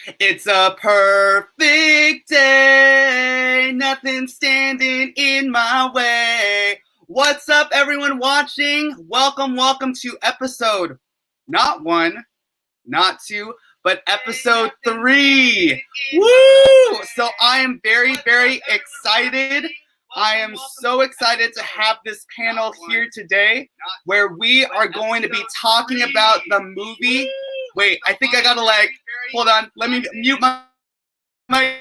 It's a perfect day, nothing standing in my way. What's up, everyone watching? Welcome to episode, not 1, not 2, but episode 3. Woo! So I am very, very excited. I am so excited to have this panel here today where we are going to be talking about the movie. Wait, I think I gotta hold on. Let me mute my mic.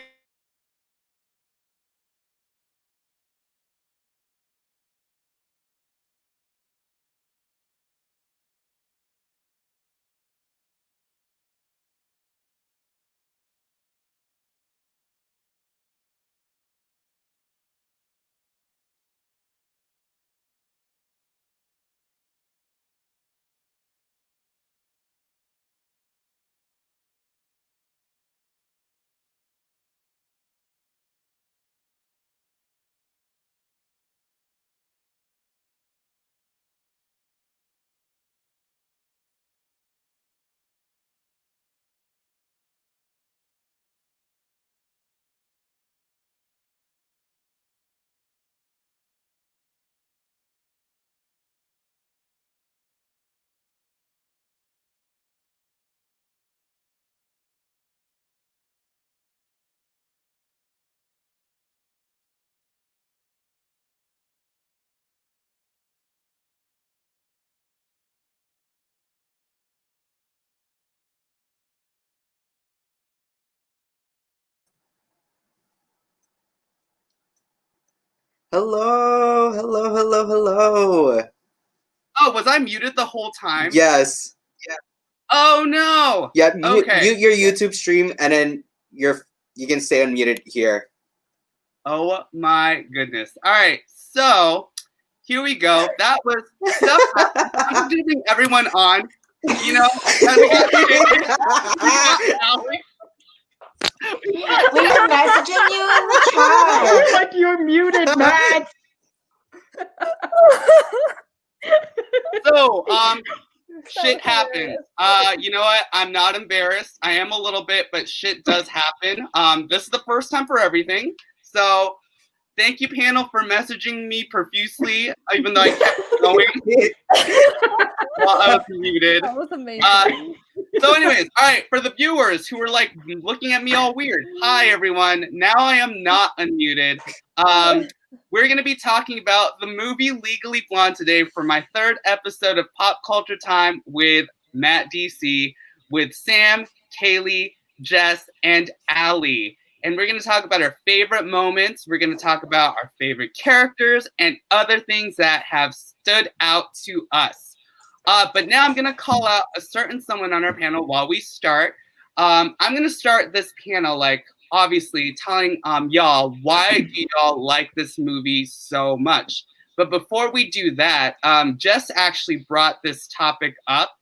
Hello. Oh, was I muted the whole time? Yes. Oh no. Yeah, Okay. mute your YouTube stream and then you can stay unmuted here. Oh my goodness. All right. So here we go. That was stuff. I'm leaving everyone on. You know, We were messaging you in the chat. Like you're muted, Matt. So, shit happens. You know what? I'm not embarrassed. I am a little bit, but shit does happen. This is the first time for everything. So, thank you, panel, for messaging me profusely, even though I kept going while I was muted. That was amazing. So anyways, all right, for the viewers who were looking at me all weird, hi everyone. Now I am not unmuted. We're going to be talking about the movie Legally Blonde today for my 3rd episode of Pop Culture Time with Matt D.C, with Sam, Kaylee, Jess, and Allie. And we're going to talk about our favorite moments. We're going to talk about our favorite characters and other things that have stood out to us. But now I'm going to call out a certain someone on our panel while we start. I'm going to start this panel, obviously telling y'all why do y'all like this movie so much. But before we do that, Jess actually brought this topic up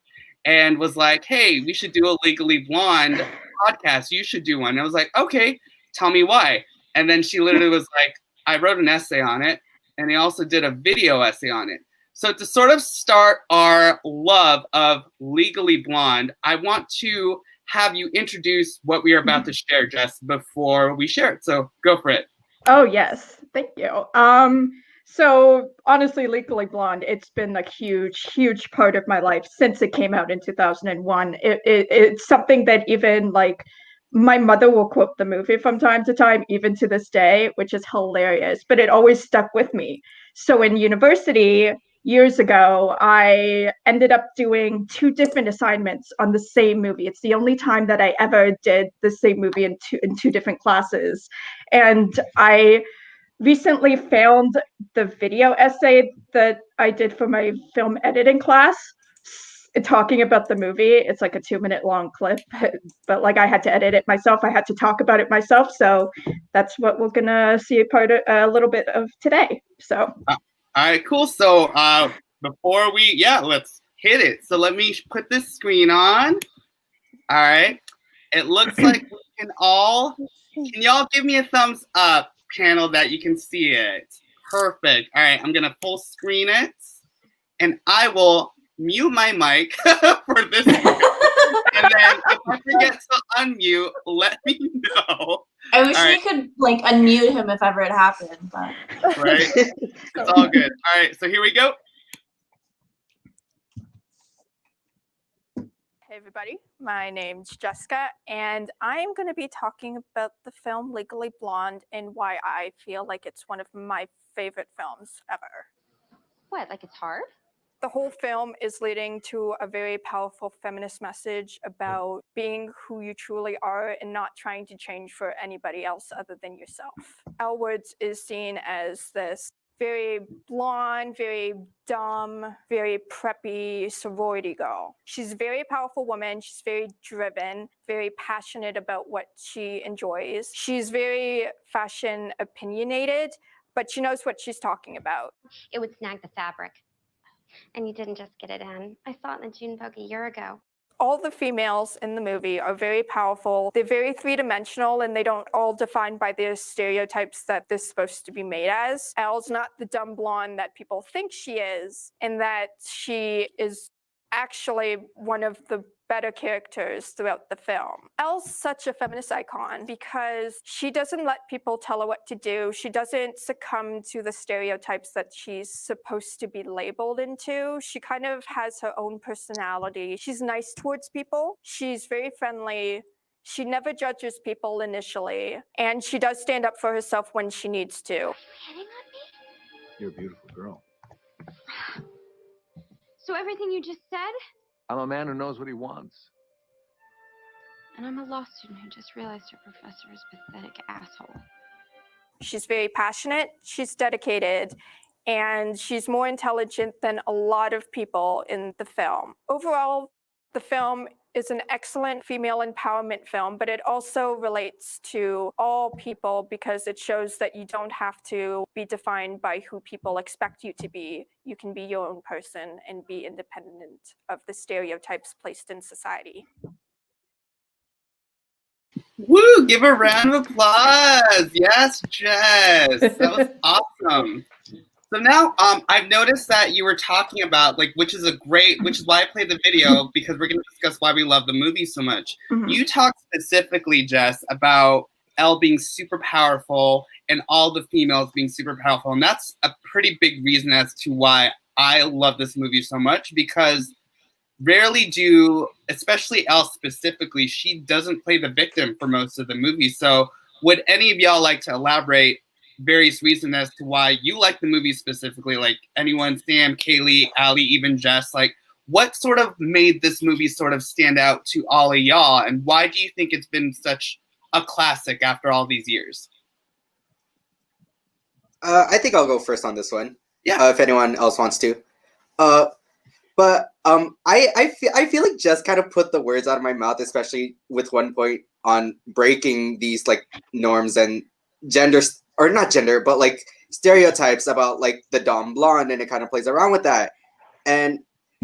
and was like, hey, we should do a Legally Blonde podcast. You should do one. I was like, okay, tell me why. And then she literally was like, I wrote an essay on it. And he also did a video essay on it. So to sort of start our love of Legally Blonde, I want to have you introduce what we are about to share, Jess, before we share it. So go for it. Oh, yes. Thank you. So honestly, Legally Blonde, it's been a huge part of my life since it came out in 2001. It's something that even my mother will quote the movie from time to time, even to this day, which is hilarious, but it always stuck with me. So in university, years ago, I ended up doing 2 different assignments on the same movie. It's the only time that I ever did the same movie in two different classes. And I recently found the video essay that I did for my film editing class talking about the movie. It's like a 2-minute long clip, but I had to edit it myself. I had to talk about it myself. So that's what we're gonna see a little bit of today. So. All right, cool. So before let's hit it. So let me put this screen on. All right. It looks like we can y'all give me a thumbs up, panel, that you can see it? Perfect. All right, I'm going to full screen it. And I will mute my mic for this. And then if I forget to unmute, let me know. I wish All we right. could like unmute him if ever it happened, but Right? It's all good. All right, so here we go. Hey everybody, my name's Jessica, and I'm going to be talking about the film Legally Blonde and why I feel like it's one of my favorite films ever. What, like it's hard? The whole film is leading to a very powerful feminist message about being who you truly are and not trying to change for anybody else other than yourself. Elle Woods is seen as this very blonde, very dumb, very preppy sorority girl. She's a very powerful woman. She's very driven, very passionate about what she enjoys. She's very fashion opinionated, but she knows what she's talking about. It would snag the fabric. And you didn't just get it in. I saw it in the June Vogue a year ago. All the females in the movie are very powerful. They're very three-dimensional, and they don't all define by the stereotypes that they're supposed to be made as. Elle's not the dumb blonde that people think she is, and that she is actually one of the better characters throughout the film. Elle's such a feminist icon because she doesn't let people tell her what to do. She doesn't succumb to the stereotypes that she's supposed to be labeled into. She kind of has her own personality. She's nice towards people. She's very friendly. She never judges people initially, and she does stand up for herself when she needs to. Are you hitting on me? You're a beautiful girl. So everything you just said? I'm a man who knows what he wants. And I'm a law student who just realized her professor is a pathetic asshole. She's very passionate, she's dedicated, and she's more intelligent than a lot of people in the film. Overall, the film is an excellent female empowerment film, but it also relates to all people because it shows that you don't have to be defined by who people expect you to be. You can be your own person and be independent of the stereotypes placed in society. Woo! Give a round of applause. Yes, Jess. That was awesome. So now, I've noticed that you were talking about which is why I played the video because we're going to discuss why we love the movie so much. Mhm. You talked specifically, Jess, about Elle being super powerful and all the females being super powerful, and that's a pretty big reason as to why I love this movie so much because rarely do, especially Elle specifically, she doesn't play the victim for most of the movie. So, would any of y'all like to elaborate various reasons as to why you like the movie specifically? Like anyone, Sam, Kaylee, Allie, even Jess, what sort of made this movie sort of stand out to all of y'all, and why do you think it's been such a classic after all these years? I think I'll go first on this one. Yeah. If anyone else wants to. I feel like Jess kind of put the words out of my mouth, especially with one point on breaking these norms and genders. Or not gender, but stereotypes about the dumb blonde, and it kind of plays around with that. And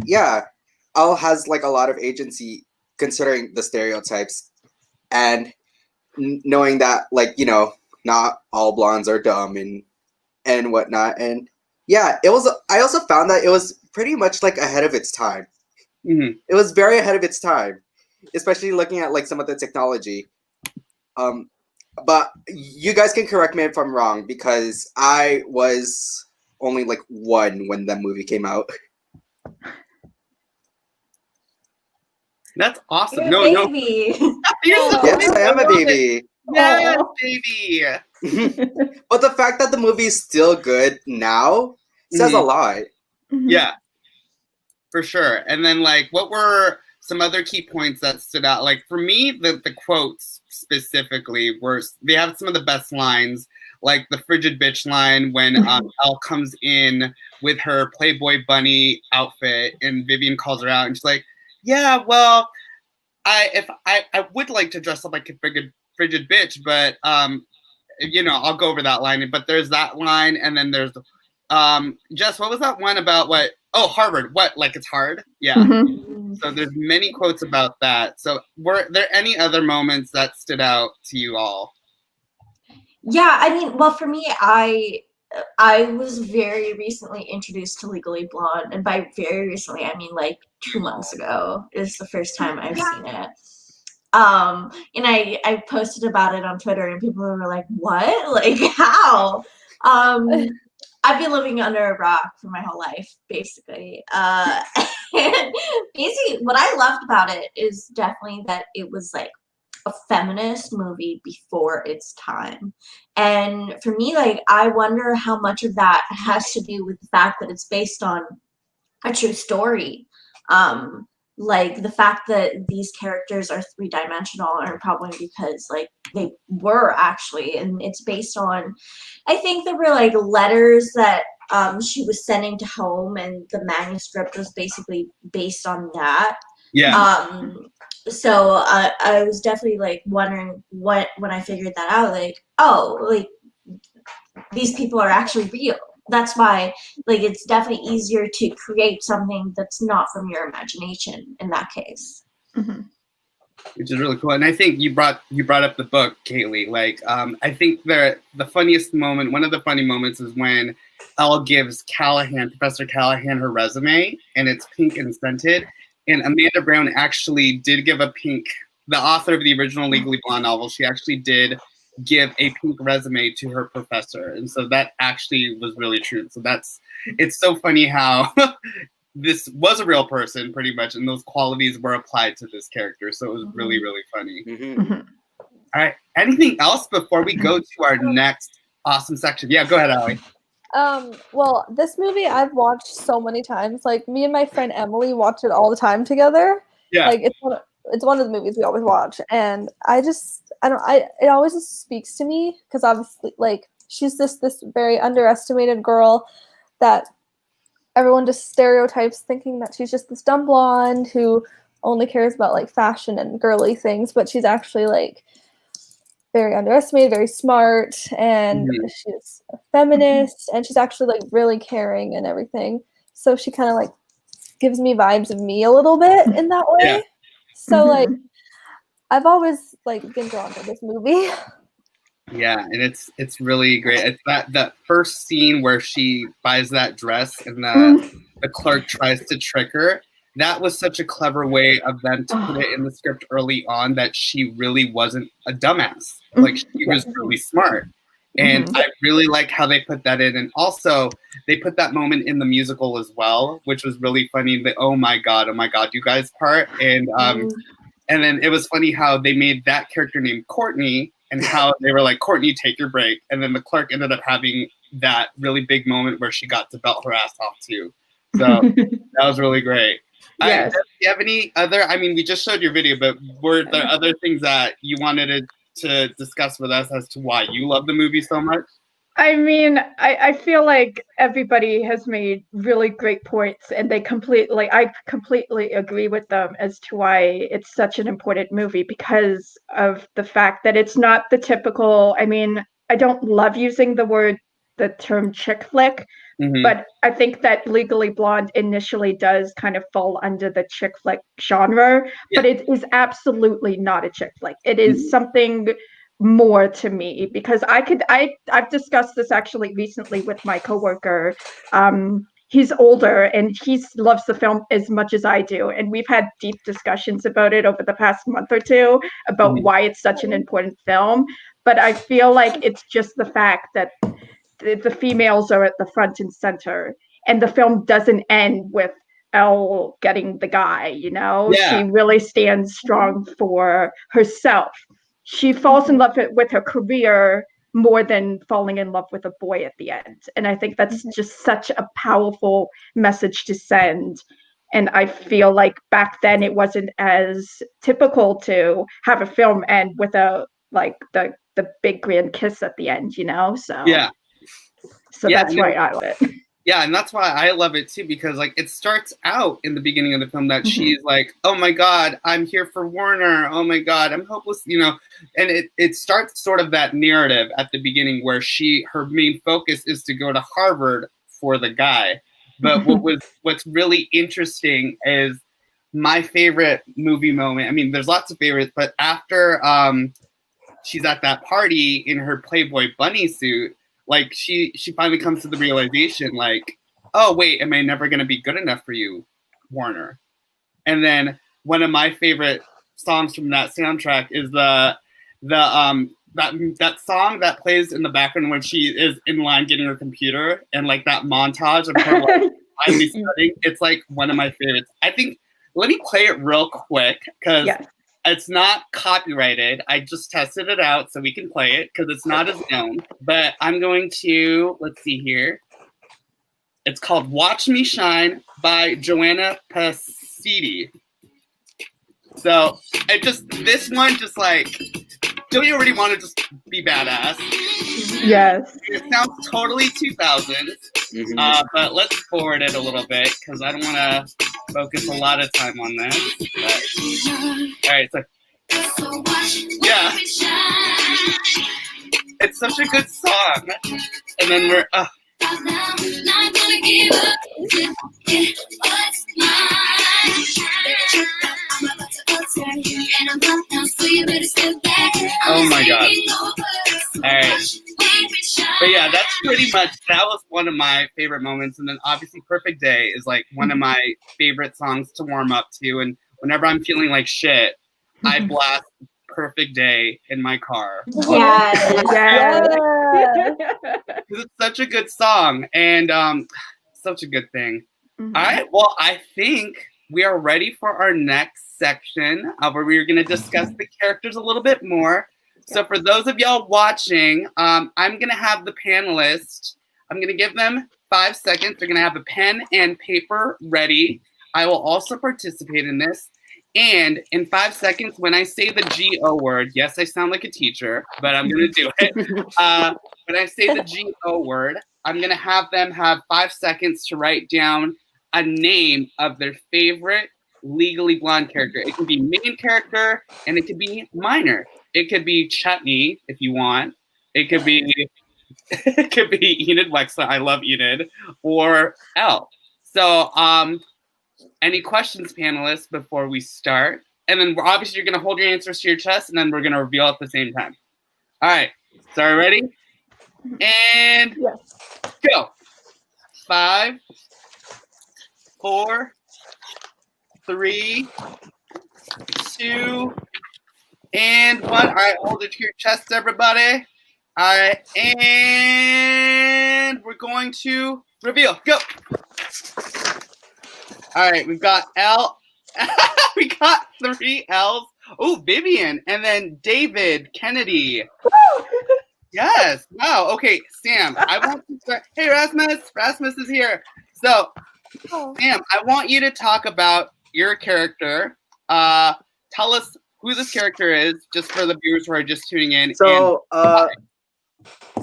yeah, Elle has a lot of agency considering the stereotypes and knowing that not all blondes are dumb and whatnot. And yeah, it was. I also found that it was pretty much ahead of its time. Mm-hmm. It was very ahead of its time, especially looking at some of the technology. But you guys can correct me if I'm wrong because I was only 1 when that movie came out. That's awesome. You're No, a baby. You're so Yes, I am a love it. baby. Yes, Aw. baby. But the fact that the movie is still good now says a lot. Mhm. Yeah, for sure. And then what were some other key points that stood out? For me, the quotes specifically they have some of the best lines, like the frigid bitch line when Elle comes in with her Playboy bunny outfit and Vivian calls her out and she's like, yeah, well, I would like to dress up like a frigid bitch, but I'll go over that line. But there's that line, and then there's Jess, what was that one about? What? Oh, Harvard. What? It's hard? Yeah. Mhm. So there's many quotes about that. So were there any other moments that stood out to you all? Yeah, I mean, well, for me, I was very recently introduced to Legally Blonde, and by very recently, I mean like 2 months ago is the first time I've seen it. And I posted about it on Twitter, and people were like, "What? Like how?" I've been living under a rock for my whole life, basically. And basically, what I loved about it is definitely that it was like a feminist movie before its time. And for me, like, I wonder how much of that has to do with the fact that it's based on a true story. Like the fact that these characters are three-dimensional are probably because like they were actually, and it's based on, I think there were like letters that she was sending to home, and the manuscript was basically based on that. Yeah. So I was definitely like wondering what when I figured that out, like, oh, like these people are actually real. That's why, like, it's definitely easier to create something that's not from your imagination in that case. Mhm. Which is really cool. And I think you brought up the book, Kaylee. Like, I think the funniest moment, one of the funny moments, is when Elle gives Professor Callahan, her resume, and it's pink and scented. And Amanda Brown actually did give the author of the original Legally Blonde novel, she actually did give a pink resume to her professor. And so that actually was really true. So it's so funny how this was a real person pretty much, and those qualities were applied to this character. So it was really, really funny. Mm-hmm. All right. Anything else before we go to our next awesome section? Yeah, go ahead, Allie. Well, this movie I've watched so many times. Like me and my friend Emily watch it all the time together. Yeah. Like it's one of the movies we always watch, and it always just speaks to me because obviously like she's this very underestimated girl that everyone just stereotypes, thinking that she's just this dumb blonde who only cares about like fashion and girly things, but she's actually like very underestimated, very smart, and she's a feminist, and she's actually like really caring and everything. So she kind of like gives me vibes of me a little bit in that way. Yeah. So like I've always like been drawn to this movie. Yeah, and it's really great. It's that first scene where she buys that dress and the clerk tries to trick her. That was such a clever way of them to put it in the script early on that she really wasn't a dumbass. Like she was really smart. And I really like how they put that in. And also they put that moment in the musical as well, which was really funny. The oh my god, you guys part. And then it was funny how they made that character named Courtney, and how they were like, Courtney, take your break. And then the clerk ended up having that really big moment where she got to belt her ass off too. So that was really great. Yes. Do you have any other, I mean, we just showed your video, but were there other things that you wanted to discuss with us as to why you love the movie so much? I mean, I feel like everybody has made really great points, and I completely agree with them as to why it's such an important movie, because of the fact that it's not the typical, I mean, I don't love using the term chick flick, but I think that Legally Blonde initially does kind of fall under the chick flick genre, but it is absolutely not a chick flick. It is something more to me, because I've discussed this actually recently with my coworker. He's older and he loves the film as much as I do, and we've had deep discussions about it over the past month or two about why it's such an important film. But I feel like it's just the fact that the females are at the front and center, and the film doesn't end with Elle getting the guy, you know? She really stands strong for herself. She falls in love with her career more than falling in love with a boy at the end. And I think that's just such a powerful message to send. And I feel like back then it wasn't as typical to have a film end with the big grand kiss at the end, you know? So that's why I love it. Yeah, and that's why I love it too, because like it starts out in the beginning of the film that she's like, oh my god, I'm here for Warner, oh my god, I'm hopeless, you know, and it starts sort of that narrative at the beginning where her main focus is to go to Harvard for the guy. But what's really interesting is my favorite movie moment. I mean, there's lots of favorites, but after she's at that party in her Playboy bunny suit, like she finally comes to the realization, like, oh wait, am I never gonna be good enough for you, Warner? And then one of my favorite songs from that soundtrack is that song that plays in the background when she is in line getting her computer, and like that montage of her like finally studying. It's like one of my favorites. I think. Let me play it real quick because it's not copyrighted. I just tested it out so we can play it because it's not as known. But I'm going to, let's see here. It's called Watch Me Shine by Joanna Pasidi. So this one just like, don't you already want to just be badass? Yes. It sounds totally 2000s, but let's forward it a little bit because I don't want to focus a lot of time on this. But, all right, so yeah, it's such a good song, and then we're. Oh my god. Alright. But yeah, that's pretty much, that was one of my favorite moments. And then obviously Perfect Day is like one of my favorite songs to warm up to. And whenever I'm feeling like shit, I blast Perfect Day in my car. It's such a good song and such a good thing. All right, well, I think we are ready for our next section where we're going to discuss the characters a little bit more. So for those of y'all watching, I'm going to have the panelists, I'm going to give them 5 seconds. They're going to have a pen and paper ready. I will also participate in this. And in 5 seconds, when I say the G-O word, yes, I sound like a teacher, but I'm going to do it. When I say the G-O word, I'm going to have them have 5 seconds to write down a name of their favorite Legally Blonde character. It could be main character, and it could be minor. It could be Chutney, if you want. It could be Enid Wexler. I love Enid. Or Elle. So, any questions, panelists, before we start? And then obviously you're going to hold your answers to your chest, and then we're going to reveal at the same time. All right. So are you ready? And go. 5, 4, 3, 2, and 1. All right, hold it to your chest, everybody. All right, and we're going to reveal. Go. All right, we've got L. We got 3 L's. Oh, Vivian, and then David Kennedy. Yes. Wow. Okay, Sam, I want to start. Hey, Rasmus. Rasmus is here. So, Sam, I want you to talk about your character. Tell us who this character is, just for the viewers who are just tuning in. So,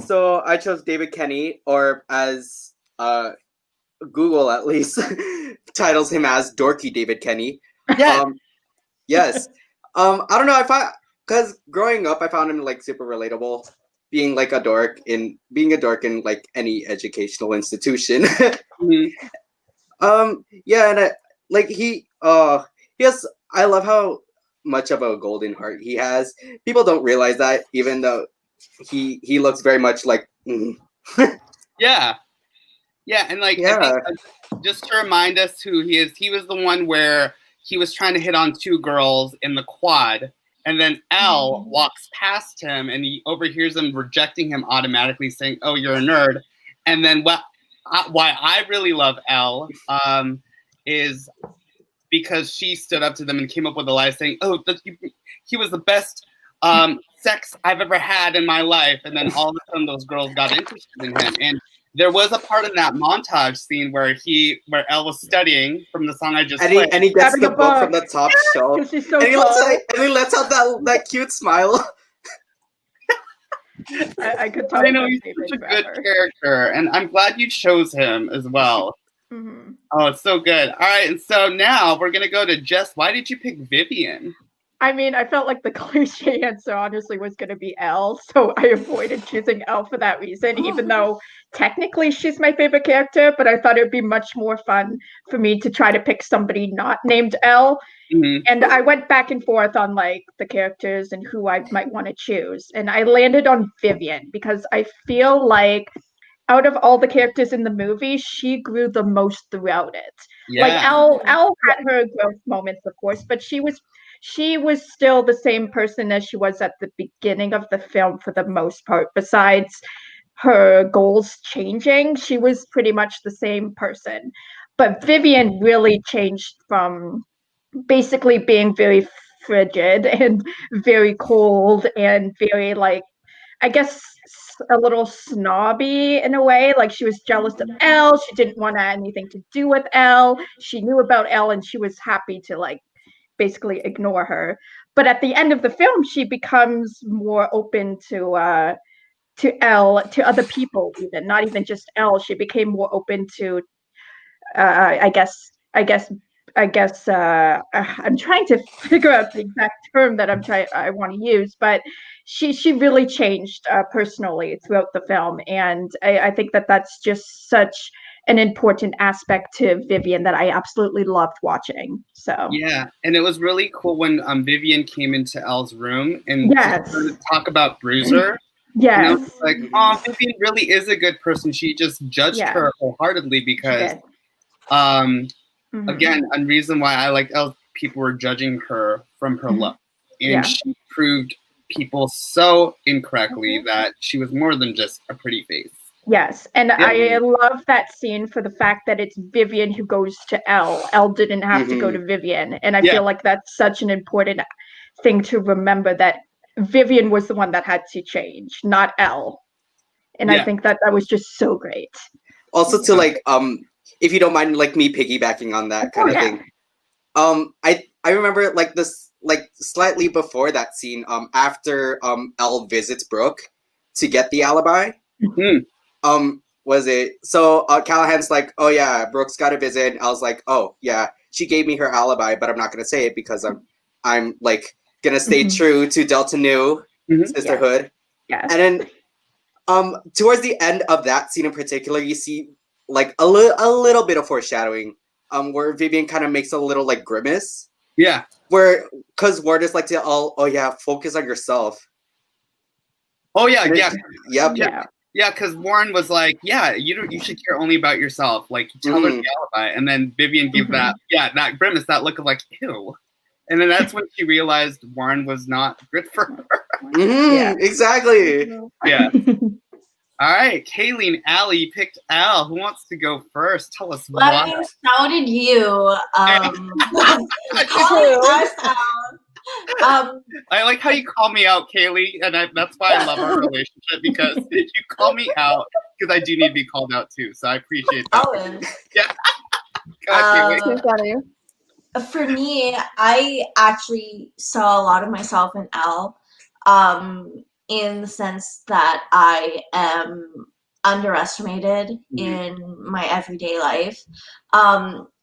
so I chose David Kenny, or as Google at least titles him as Dorky David Kenny. Yeah. Yes. I don't know. Because growing up, I found him like super relatable. Being a dork in like any educational institution. Yeah, and he has. I love how much of a golden heart he has. People don't realize that, even though he looks very much like. Yeah, and I think, just to remind us who he is, he was the one where he was trying to hit on 2 girls in the quad. And then Elle walks past him and he overhears him rejecting him automatically, saying, "Oh, you're a nerd." And then why I really love Elle is because she stood up to them and came up with a lie saying, "Oh, he was the best sex I've ever had in my life." And then all of a sudden those girls got interested in him. And there was a part in that montage scene where Elle was studying from the song I just played. And he gets the book from the top shelf. She's so and he lets out that cute smile. I could tell. I know he's such a good character, and I'm glad you chose him as well. Oh, it's so good. All right, and so now we're gonna go to Jess. Why did you pick Vivian? I mean, I felt like the cliche answer honestly was going to be Elle, so I avoided choosing Elle for that reason, even though technically she's my favorite character, but I thought it would be much more fun for me to try to pick somebody not named Elle. Mhm. And I went back and forth on like the characters and who I might want to choose. And I landed on Vivian because I feel like out of all the characters in the movie, she grew the most throughout it. Like Yeah. Elle had her growth moments, of course, but she was still the same person as she was at the beginning of the film for the most part. Besides her goals changing, she was pretty much the same person. But Vivian really changed from basically being very frigid and very cold and very like I guess a little snobby in a way. Like she was jealous of Elle. She didn't want to have anything to do with Elle. She knew about Elle and she was happy to like basically ignore her. But at the end of the film, she becomes more open to Elle, to other people, even not even just Elle. She became more open to I guess I'm trying to figure out the exact term that I want to use, but she really changed personally throughout the film, and I think that that's just such an important aspect to Vivian that I absolutely loved watching. So Yeah, and it was really cool when Vivian came into Elle's room and yes, started to talk about Bruiser. yes, And I was like, oh, Vivian really is a good person. She just judged Yeah. her wholeheartedly because, did. again, a reason why I liked Elle, people were judging her from her look. And Yeah. she proved people so incorrectly that she was more than just a pretty face. Yes, and I love that scene for the fact that it's Vivian who goes to Elle. Elle didn't have to go to Vivian, and I feel like that's such an important thing to remember, that Vivian was the one that had to change, not Elle. And I think that was just so great. Also, to like, if you don't mind, like me piggybacking on that kind of thing. I remember like this, like slightly before that scene, after Elle visits Brooke to get the alibi. Was it so? Callahan's like, oh yeah, Brooke's got a visit. And Elle's like, oh yeah, she gave me her alibi, but I'm not gonna say it because I'm like gonna stay true to Delta Nu sisterhood. Yeah. And then towards the end of that scene in particular, you see like a little bit of foreshadowing, where Vivian kind of makes a little like grimace. Yeah. Where, because Ward is like, oh yeah, focus on yourself. Oh yeah, And yeah. Yep. Yeah, because Warren was like, yeah, you should care only about yourself. Like, tell her the alibi. And then Vivian gave that grimace, that look of like, ew. And then that's when she realized Warren was not good for her. Exactly. Yeah. All right, Kayleen, Allie, you picked Al. Who wants to go first? Tell us Well, I why. mean, so did you. Calling us out. I like how you call me out, Kaylee, and that's why I love our relationship, because you call me out because I do need to be called out too. So I appreciate that. Always. Yeah. God, Kaylee. For me, I actually saw a lot of myself in Elle, in the sense that I am underestimated in my everyday life.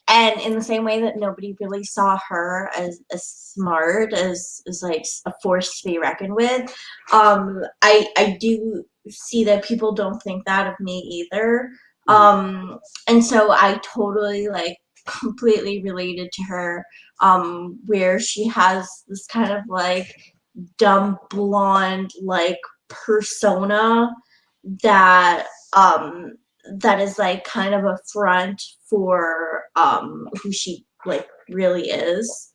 And in the same way that nobody really saw her as smart, as like a force to be reckoned with, I do see that people don't think that of me either. And so I totally like completely related to her, where she has this kind of like dumb blonde like persona that that is like kind of a front for who she like really is.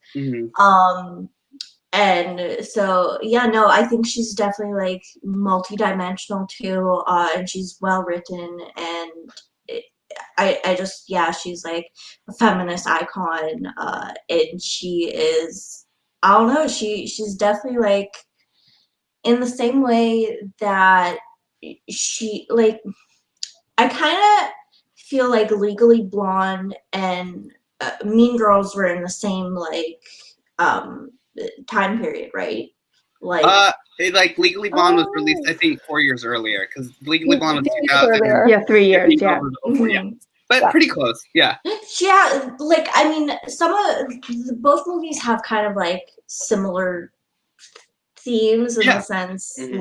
And so yeah, no, I think she's definitely like multi-dimensional too, and she's well written, and I just, yeah, she's like a feminist icon, and she is, I don't know, she's definitely like in the same way that she like, I kind of feel like Legally Blonde and Mean Girls were in the same like time period, right? Like Legally Blonde was released, I think, 4 years earlier, because Legally Blonde was 2000. Yeah, 3 years. Yeah. Yeah. but Yeah. pretty close. Yeah. Yeah, like I mean, both movies have kind of like similar themes in Yeah. the sense Mhm.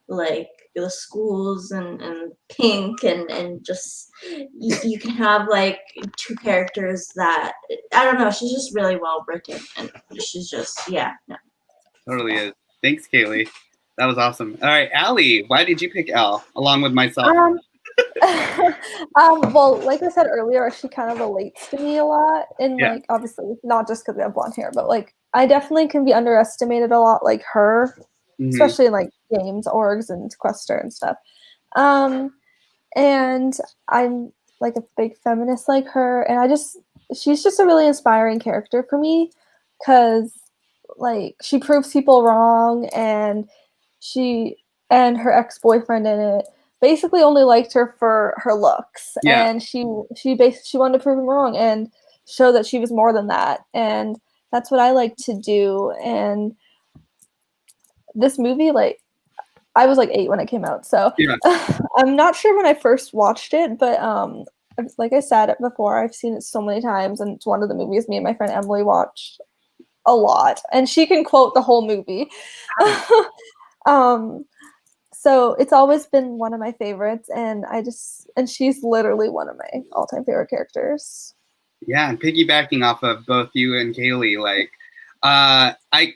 like the schools and Pink and just you can have like two characters that I don't know. She's just really well written and she's just no. Totally is. Thanks, Kaylee. That was awesome. All right, Allie, why did you pick Elle along with myself? Well, like I said earlier, she kind of relates to me a lot, and Yeah. like obviously not just because we have blonde hair, but like I definitely can be underestimated a lot, like her, Mhm. especially in like games, orgs, and Sequester and stuff. And I'm like a big feminist like her, and she's just a really inspiring character for me, because like she proves people wrong, and her ex-boyfriend in it basically only liked her for her looks, Yeah. and she wanted to prove him wrong and show that she was more than that, and that's what I like to do. And this movie, like, I was like 8 when it came out, so Yeah. I'm not sure when I first watched it, but like I said before, I've seen it so many times, and it's one of the movies me and my friend Emily watched a lot, and she can quote the whole movie. So it's always been one of my favorites, and she's literally one of my all-time favorite characters. Yeah, and piggybacking off of both you and Kaylee, like,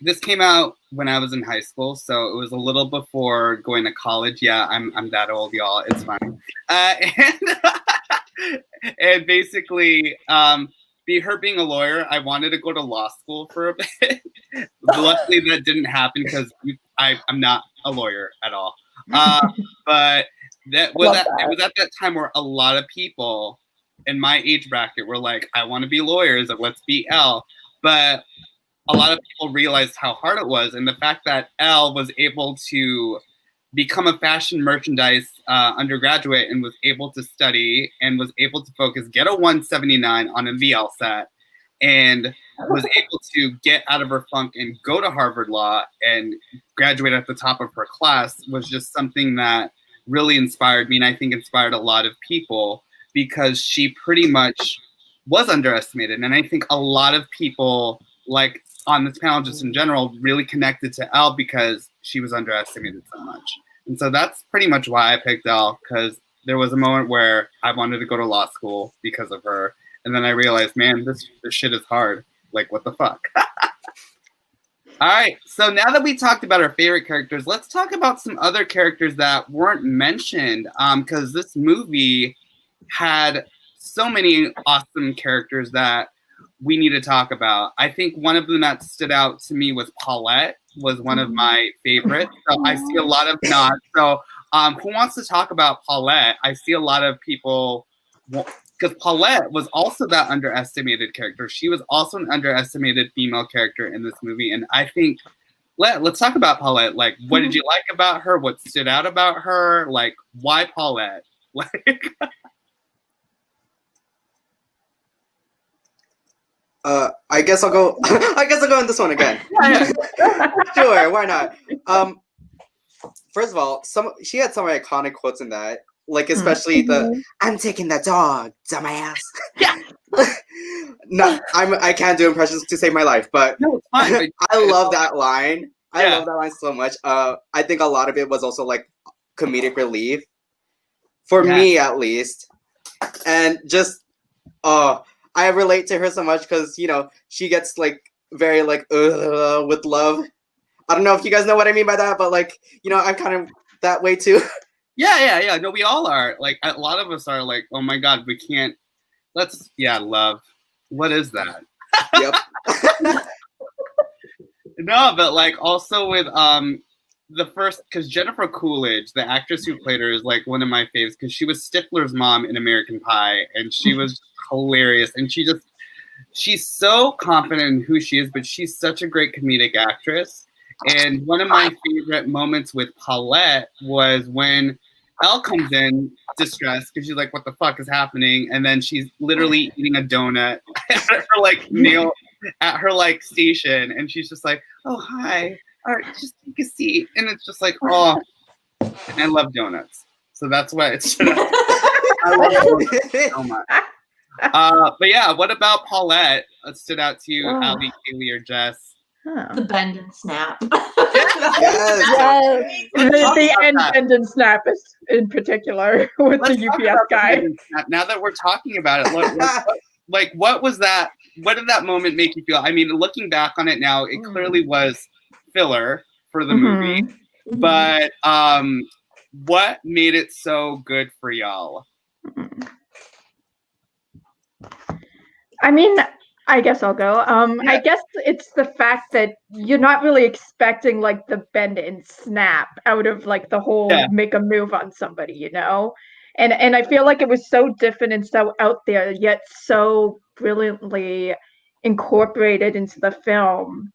this came out when I was in high school, so it was a little before going to college. Yeah, I'm that old, y'all. It's fine. And basically, her being a lawyer, I wanted to go to law school for a bit. Luckily, that didn't happen because I'm not a lawyer at all. But it was at that time where a lot of people in my age bracket were like, I want to be lawyers, and let's be Elle. But a lot of people realized how hard it was, and the fact that Elle was able to become a fashion merchandise undergraduate and was able to study and was able to focus, get a 179 on a VL set, and was able to get out of her funk and go to Harvard Law and graduate at the top of her class was just something that really inspired me, and I think inspired a lot of people, because she pretty much was underestimated. And I think a lot of people, like on this panel just in general, really connected to Elle because she was underestimated so much. And so that's pretty much why I picked Elle, because there was a moment where I wanted to go to law school because of her. And then I realized, man, this shit is hard. Like, what the fuck? All right, so now that we talked about our favorite characters, let's talk about some other characters that weren't mentioned, because this movie had so many awesome characters that we need to talk about. I think one of them that stood out to me was Paulette, was one of my favorites. So I see a lot of nods. So who wants to talk about Paulette? I see a lot of people, because Paulette was also that underestimated character. She was also an underestimated female character in this movie. And I think, let's talk about Paulette. Like, what did you like about her? What stood out about her? Like, why Paulette? Like, I guess I'll go. I guess I'll go in this one again. Sure, why not? First of all, she had some iconic quotes in that, like especially the "I'm taking that dog, dumbass." Yeah. No, I can't do impressions to save my life, but no, it's fine. I love that line. I Yeah. love that line so much. I think a lot of it was also like comedic relief for me, at least, and just I relate to her so much because, you know, she gets like very like with love. I don't know if you guys know what I mean by that, but like, you know, I'm kind of that way too. Yeah. No, we all are. Like, a lot of us are like, oh my God, we can't. Love. What is that? Yep. No, but like also with the first, because Jennifer Coolidge, the actress who played her, is like one of my faves because she was Stifler's mom in American Pie, and she was hilarious. And she's so confident in who she is, but she's such a great comedic actress. And one of my favorite moments with Paulette was when Elle comes in distressed because she's like, "What the fuck is happening?" And then she's literally eating a donut at her like station, and she's just like, "Oh, hi. All right, just take a seat." And it's just like, oh, and I love donuts, so that's why it's. I love it so much. But yeah, what about Paulette stood out to you, Oh. Ali, Kaylee, or Jess? The bend and snap. Yes. Yes. The end that. bend and snap is in particular with Let's the talk UPS about the guy. bend and snap. Now that we're talking about it, what was that? What did that moment make you feel? I mean, looking back on it now, it clearly was filler for the movie. But what made it so good for y'all? I mean, I guess I'll go. Yeah. I guess it's the fact that you're not really expecting like the bend and snap out of like the whole make a move on somebody, you know? And I feel like it was so different and so out there, yet so brilliantly incorporated into the film.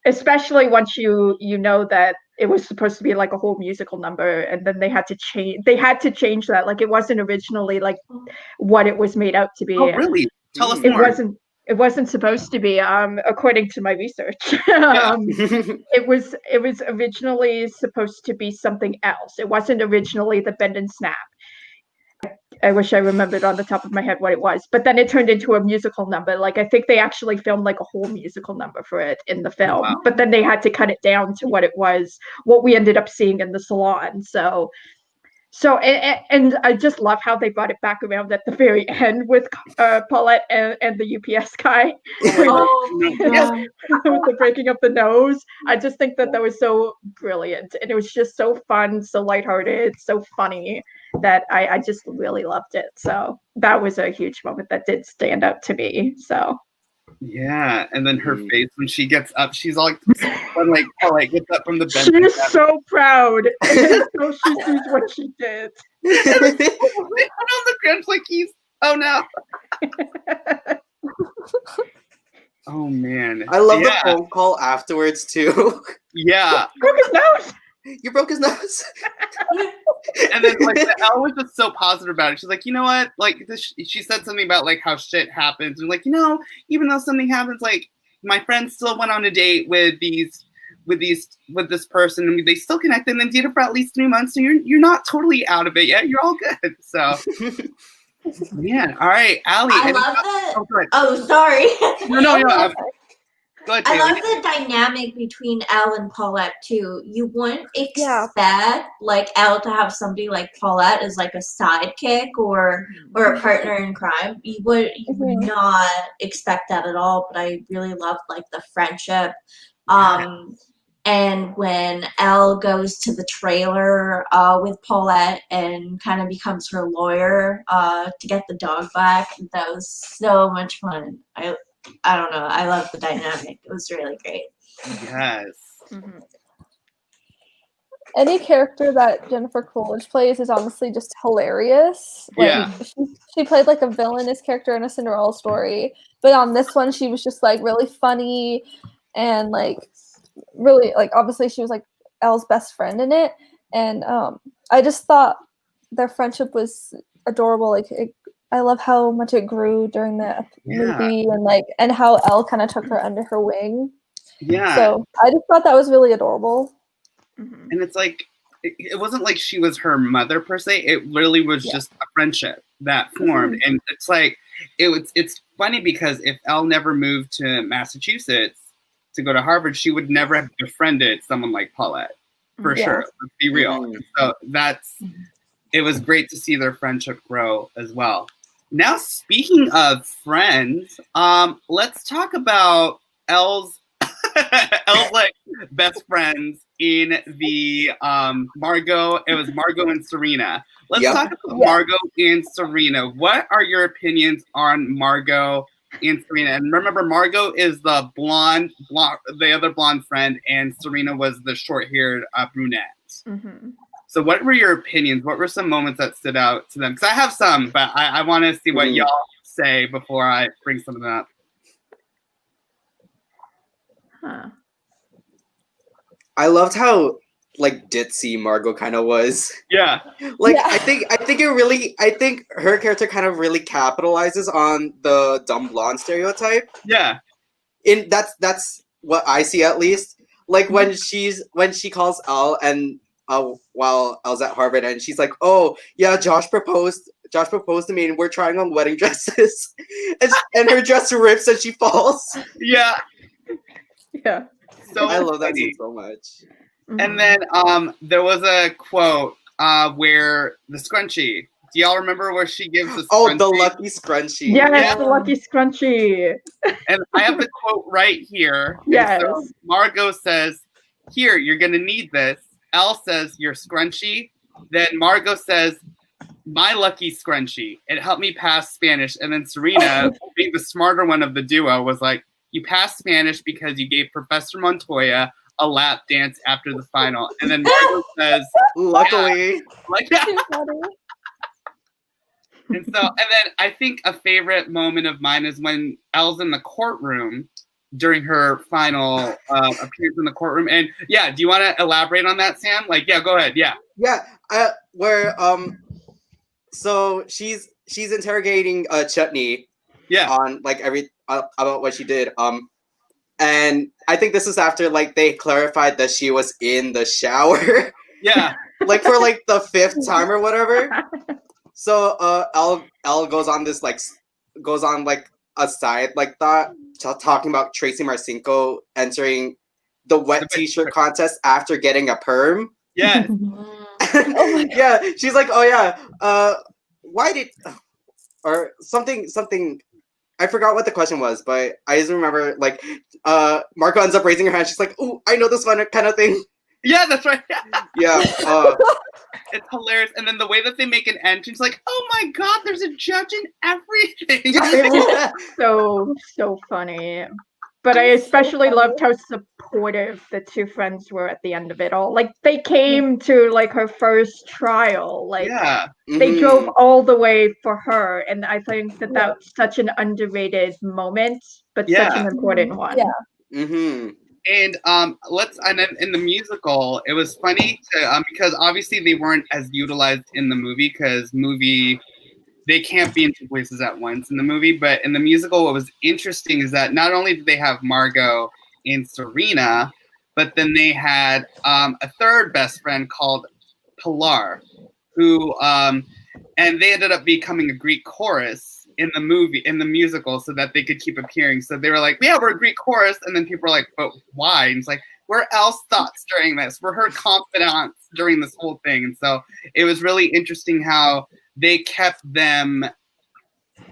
Especially once you know that it was supposed to be like a whole musical number, and then they had to change that. Like it wasn't originally like what it was made out to be. Oh, really? Tell us It more. wasn't supposed to be, according to my research. It was originally supposed to be something else. It wasn't originally the bend and snap. I wish I remembered on the top of my head what it was, but then it turned into a musical number. Like I think they actually filmed like a whole musical number for it in the film, Wow. but then they had to cut it down to what it was, what we ended up seeing in the salon. So and I just love how they brought it back around at the very end with Paulette and the UPS guy. Oh, yeah. With the breaking up the nose. I just think that was so brilliant, and it was just so fun, so lighthearted, so funny that I just really loved it. So that was a huge moment that did stand out to me. So yeah, and then her face when she gets up, she's all like Paulette gets up from the bed. She's so proud. So she sees what she did. And on the ground like he's oh no. Oh man. I love the phone call afterwards too. Yeah. Broke his nose. You broke his nose. And then like Elle was just so positive about it. She's like, you know what? Like she said something about like how shit happens, and like, you know, even though something happens, like my friend still went on a date with this person, and they still connected, and then dated for at least 3 months. So you're not totally out of it yet. You're all good. So yeah. All right, Ali. I love that. Oh, sorry. No. Go ahead, I Taylor. love the dynamic between Elle and Paulette too. You wouldn't expect like Elle to have somebody like Paulette as like a sidekick or a partner in crime. You would not expect that at all. But I really loved like the friendship. And when Elle goes to the trailer with Paulette and kind of becomes her lawyer to get the dog back, that was so much fun. I don't know. I love the dynamic. It was really great. Yes. Mm-hmm. Any character that Jennifer Coolidge plays is honestly just hilarious. Like, she played like a villainous character in a Cinderella story, but on this one she was just like really funny and like really like obviously she was like Elle's best friend in it, and I just thought their friendship was adorable. Like I love how much it grew during the movie, and how Elle kind of took her under her wing. Yeah. So I just thought that was really adorable. And it's like it wasn't like she was her mother per se. It literally was just a friendship that formed, and it's like it's funny because if Elle never moved to Massachusetts to go to Harvard, she would never have befriended someone like Paulette, for sure. Let's be real. So it was great to see their friendship grow as well. Now, speaking of friends, let's talk about Elle's like best friends in the Margot. It was Margot and Serena. Let's talk about Margot and Serena. What are your opinions on Margot and Serena? And remember, Margot is the blonde, the other blonde friend, and Serena was the short-haired brunette. Mm-hmm. So what were your opinions? What were some moments that stood out to them? Because I have some, but I want to see what y'all say before I bring some of them up. Huh. I loved how like ditzy Margot kind of was. Yeah. Like I think her character kind of really capitalizes on the dumb blonde stereotype. Yeah. That's what I see at least. Like when she calls Elle and while Elle's at Harvard, and she's like, "Oh yeah, Josh proposed Josh proposed to me and we're trying on wedding dresses, and her dress rips and she falls. Yeah. Yeah. So I love that funny. scene so much. And then there was a quote where the scrunchie. Do y'all remember where she gives the scrunchie? Oh, the lucky scrunchie. Yes, Yeah. the lucky scrunchie. And I have the quote right here. And Yes. so Margot says, "Here, you're gonna need this." Elle says, "Your scrunchie." Then Margot says, "My lucky scrunchie. It helped me pass Spanish." And then Serena, being the smarter one of the duo, was like, "You passed Spanish because you gave Professor Montoya a lap dance after the final." And then Margot says, Luckily. like that. And then I think a favorite moment of mine is when Elle's in the courtroom during her final appearance in the courtroom. And yeah, do you want to elaborate on that, Sam? Like, yeah, go ahead. Yeah. Yeah. Where so she's interrogating Chutney. Yeah. On like about what she did. And I think this is after like they clarified that she was in the shower. Yeah. Like for like the 5th time or whatever. So Elle goes on like a side like thought talking about Tracy Marcinko entering the wet t-shirt contest after getting a perm. Yes. Yeah, she's like, oh yeah, why did or something I forgot what the question was, but I just remember like Marco ends up raising her hand. She's like, "Ooh, I know this one," kind of thing. Yeah, that's right. Yeah. It's hilarious. And then the way that they make an entrance, like, oh my God, there's a judge in everything. It was so funny. But I especially loved how supportive the two friends were at the end of it all. Like they came to like her first trial. Like yeah. They drove all the way for her, and I think that that's such an underrated moment, but such an important one. Yeah. Mm-hmm. And and then in the musical, it was funny to because obviously they weren't as utilized in the movie because they can't be in two places at once in the movie. But in the musical, what was interesting is that not only did they have Margot and Serena, but then they had a third best friend called Pilar, who and they ended up becoming a Greek chorus in the musical so that they could keep appearing. So they were like, yeah, we're a Greek chorus. And then people were like, but why? And it's like, we're Elle's thoughts during this. We're her confidants during this whole thing. And so it was really interesting how they kept them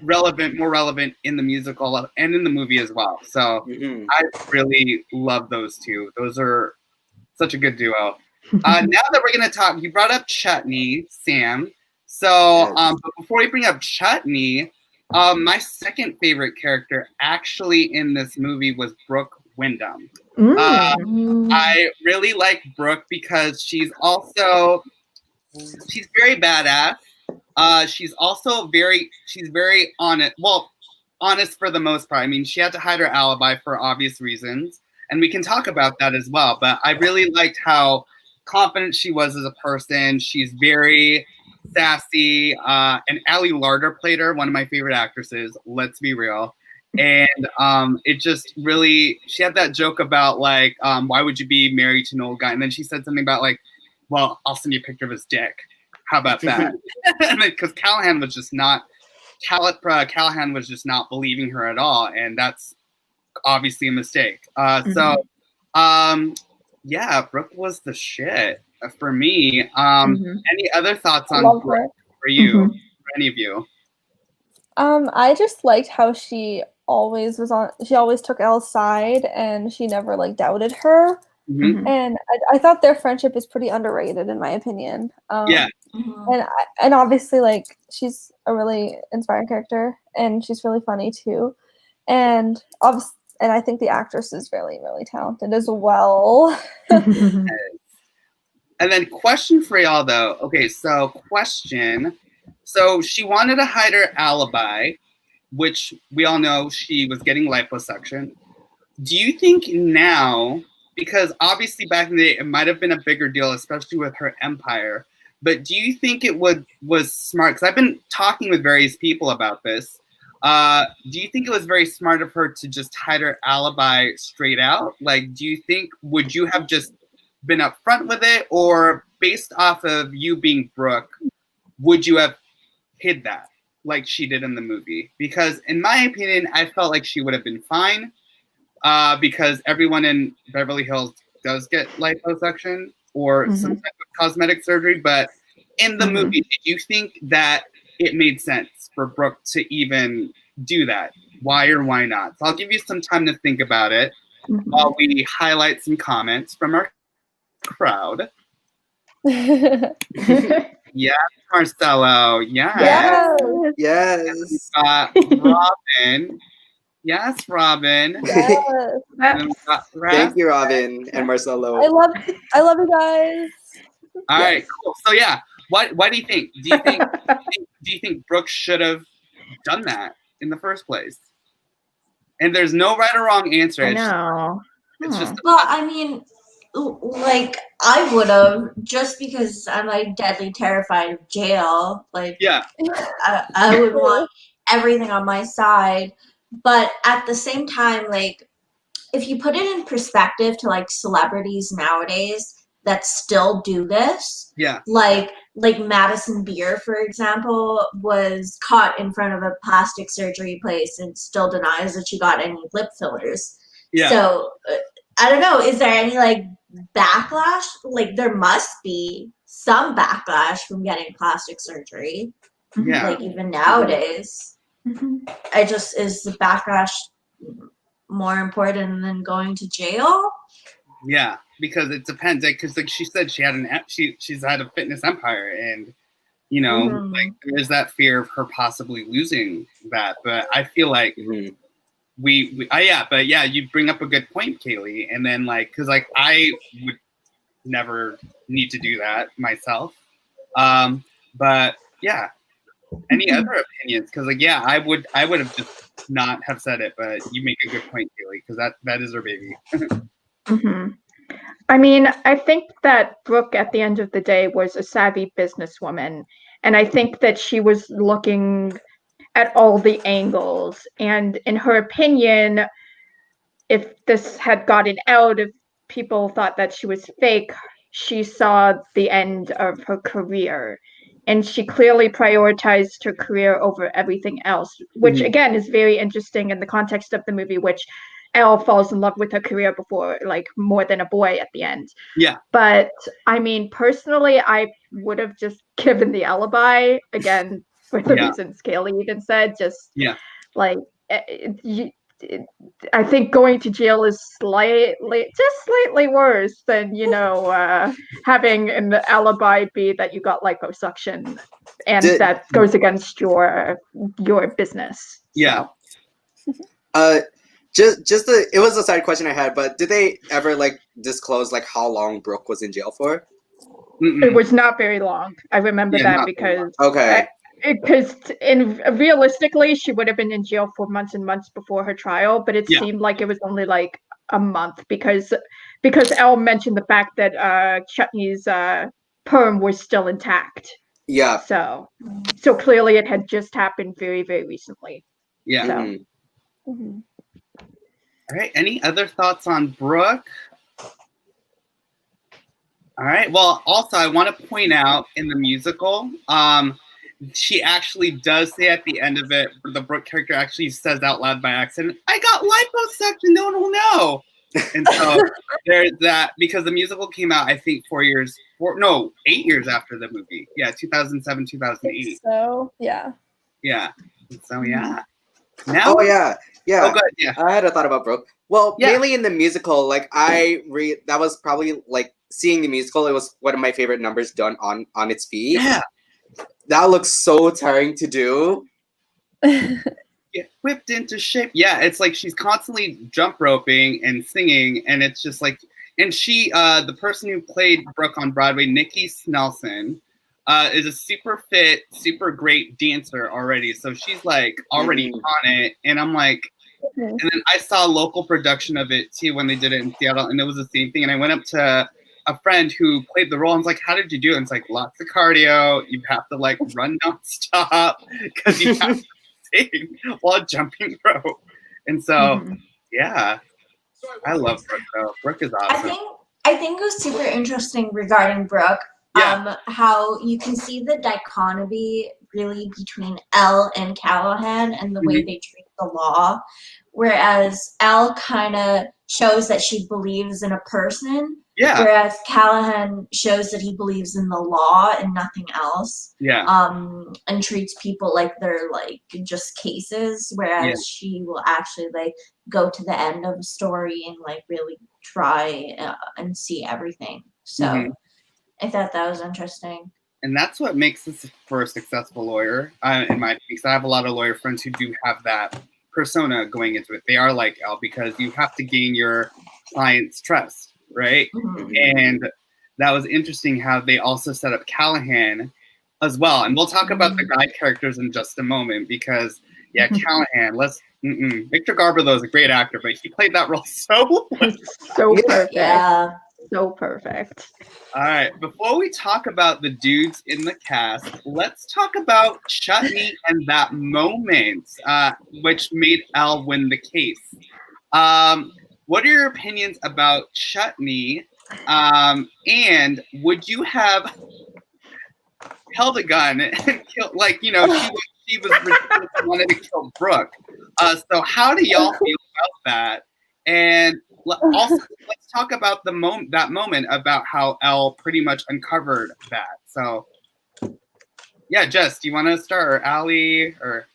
more relevant in the musical and in the movie as well. So I really love those two. Those are such a good duo. Now that we're going to talk, you brought up Chutney, Sam. So but before we bring up Chutney, my second favorite character actually in this movie was Brooke Wyndham. I really like Brooke because she's very badass. She's also very honest. Well, honest for the most part. I mean, she had to hide her alibi for obvious reasons, and we can talk about that as well. But I really liked how confident she was as a person. She's very sassy. And Ali Larder played her, one of my favorite actresses. Let's be real. And it just really, she had that joke about like, why would you be married to an old guy? And then she said something about like, well, I'll send you a picture of his dick. How about that? Because Callahan was just not believing her at all, and that's obviously a mistake. Yeah, Brooke was the shit for me. Any other thoughts on Brooke for you? For any of you? I just liked how she always took Elle's side, and she never like doubted her. And I thought their friendship is pretty underrated in my opinion. And obviously like she's a really inspiring character, and she's really funny too. And I think the actress is really, really talented as well. And then question for y'all though. Okay, so question. So she wanted to hide her alibi, which we all know she was getting liposuction. Do you think now, because obviously back in the day it might have been a bigger deal, especially with her empire, but do you think it was smart? Because I've been talking with various people about this. Do you think it was very smart of her to just hide her alibi straight out? Like, would you have just been upfront with it, or based off of you being Brooke, would you have hid that like she did in the movie. Because in my opinion, I felt like she would have been fine because everyone in Beverly Hills does get liposuction or some type of cosmetic surgery. But in the movie, did you think that it made sense for Brooke to even do that? Why or why not? So I'll give you some time to think about it while we highlight some comments from our crowd. Yes, Marcelo. Yes. Yes. Robin. Yes, Robin. Yes. And then we got Thank you, Robin and Marcelo. I love you guys. All right, cool. So yeah, what do you think? Do you think Brooke should have done that in the first place? And there's no right or wrong answer. I know. It's just Well, I mean, like, I would have, just because I'm, like, deadly terrified of jail. Like, yeah, I would want everything on my side. But at the same time, like, if you put it in perspective to, like, celebrities nowadays that still do this, yeah, like Madison Beer, for example, was caught in front of a plastic surgery place and still denies that she got any lip fillers. yeah. So I don't know. Is there any like backlash? Like there must be some backlash from getting plastic surgery. Yeah. Like even nowadays, I just is the backlash more important than going to jail? Yeah, because it depends. Because like she said, she's had a fitness empire, and you know, like there's that fear of her possibly losing that. But I feel like but you bring up a good point, Kaylee. And then like, because like I would never need to do that myself. But yeah, any other opinions? Because like I would have just not have said it. But you make a good point, Kaylee, because that is her baby. I mean, I think that Brooke, at the end of the day, was a savvy businesswoman. And I think that she was looking at all the angles. And in her opinion, if this had gotten out, if people thought that she was fake, she saw the end of her career. And she clearly prioritized her career over everything else, which again is very interesting in the context of the movie, which Elle falls in love with her career before, like, more than a boy at the end. Yeah. But I mean, personally, I would have just given the alibi again for the reasons Kaylee even said. Just like, I think going to jail is slightly worse than, you know, having an alibi be that you got liposuction, and that goes against your business. Yeah. So. It was a side question I had, but did they ever like disclose like how long Brooke was in jail for? It was not very long. I remember that because realistically she would have been in jail for months and months before her trial, but it seemed like it was only like a month because Elle mentioned the fact that Chutney's perm was still intact. Yeah. So clearly it had just happened very, very recently. Yeah. So. All right. Any other thoughts on Brooke? All right. Well, also, I want to point out in the musical, she actually does say at the end of it, the Brooke character actually says out loud by accident, "I got liposuction, no one will know." And so there's that, because the musical came out, I think 8 years after the movie. Yeah, 2007, 2008. So, yeah. Yeah. So, yeah. Now, yeah. Oh, good. Yeah. I had a thought about Brooke. Well, mainly in the musical, like that was probably like seeing the musical. It was one of my favorite numbers done on its feet. Yeah. That looks so tiring to do. Get whipped into shape. Yeah, it's like she's constantly jump roping and singing, and it's just like, and she, the person who played Brooke on Broadway, Nikki Snelson, is a super fit, super great dancer already. So she's like already on it, and I'm like, and then I saw a local production of it too when they did it in Seattle, and it was the same thing. And I went up to a friend who played the role and was like, "How did you do it?" And it's like lots of cardio. You have to like run nonstop because you have to sing while jumping rope. And so, yeah, I love Brooke though. Brooke is awesome. I think it was super interesting regarding Brooke. Yeah. How you can see the dichotomy really between Elle and Callahan and the way they treat the law. Whereas Elle kind of shows that she believes in a person, Yeah. whereas Callahan shows that he believes in the law and nothing else. Yeah. And treats people like they're like just cases, whereas she will actually like go to the end of a story and like really try and see everything. So I thought that was interesting. And that's what makes this for a successful lawyer, in my opinion. Because I have a lot of lawyer friends who do have that persona going into it. They are like Elle because you have to gain your client's trust, right? And that was interesting how they also set up Callahan as well. And we'll talk about the guy characters in just a moment because, yeah, Callahan, Victor Garber, though, is a great actor, but he played that role so well. So perfect. Yeah. So perfect. All right, before we talk about the dudes in the cast, let's talk about Chutney and that moment, which made Elle win the case. What are your opinions about Chutney? And would you have held a gun and killed, like, you know, she was ridiculous and wanted to kill Brooke. So how do y'all feel about that? And also, let's talk about that moment about how Elle pretty much uncovered that. So, yeah, Jess, do you want to start, or Allie, or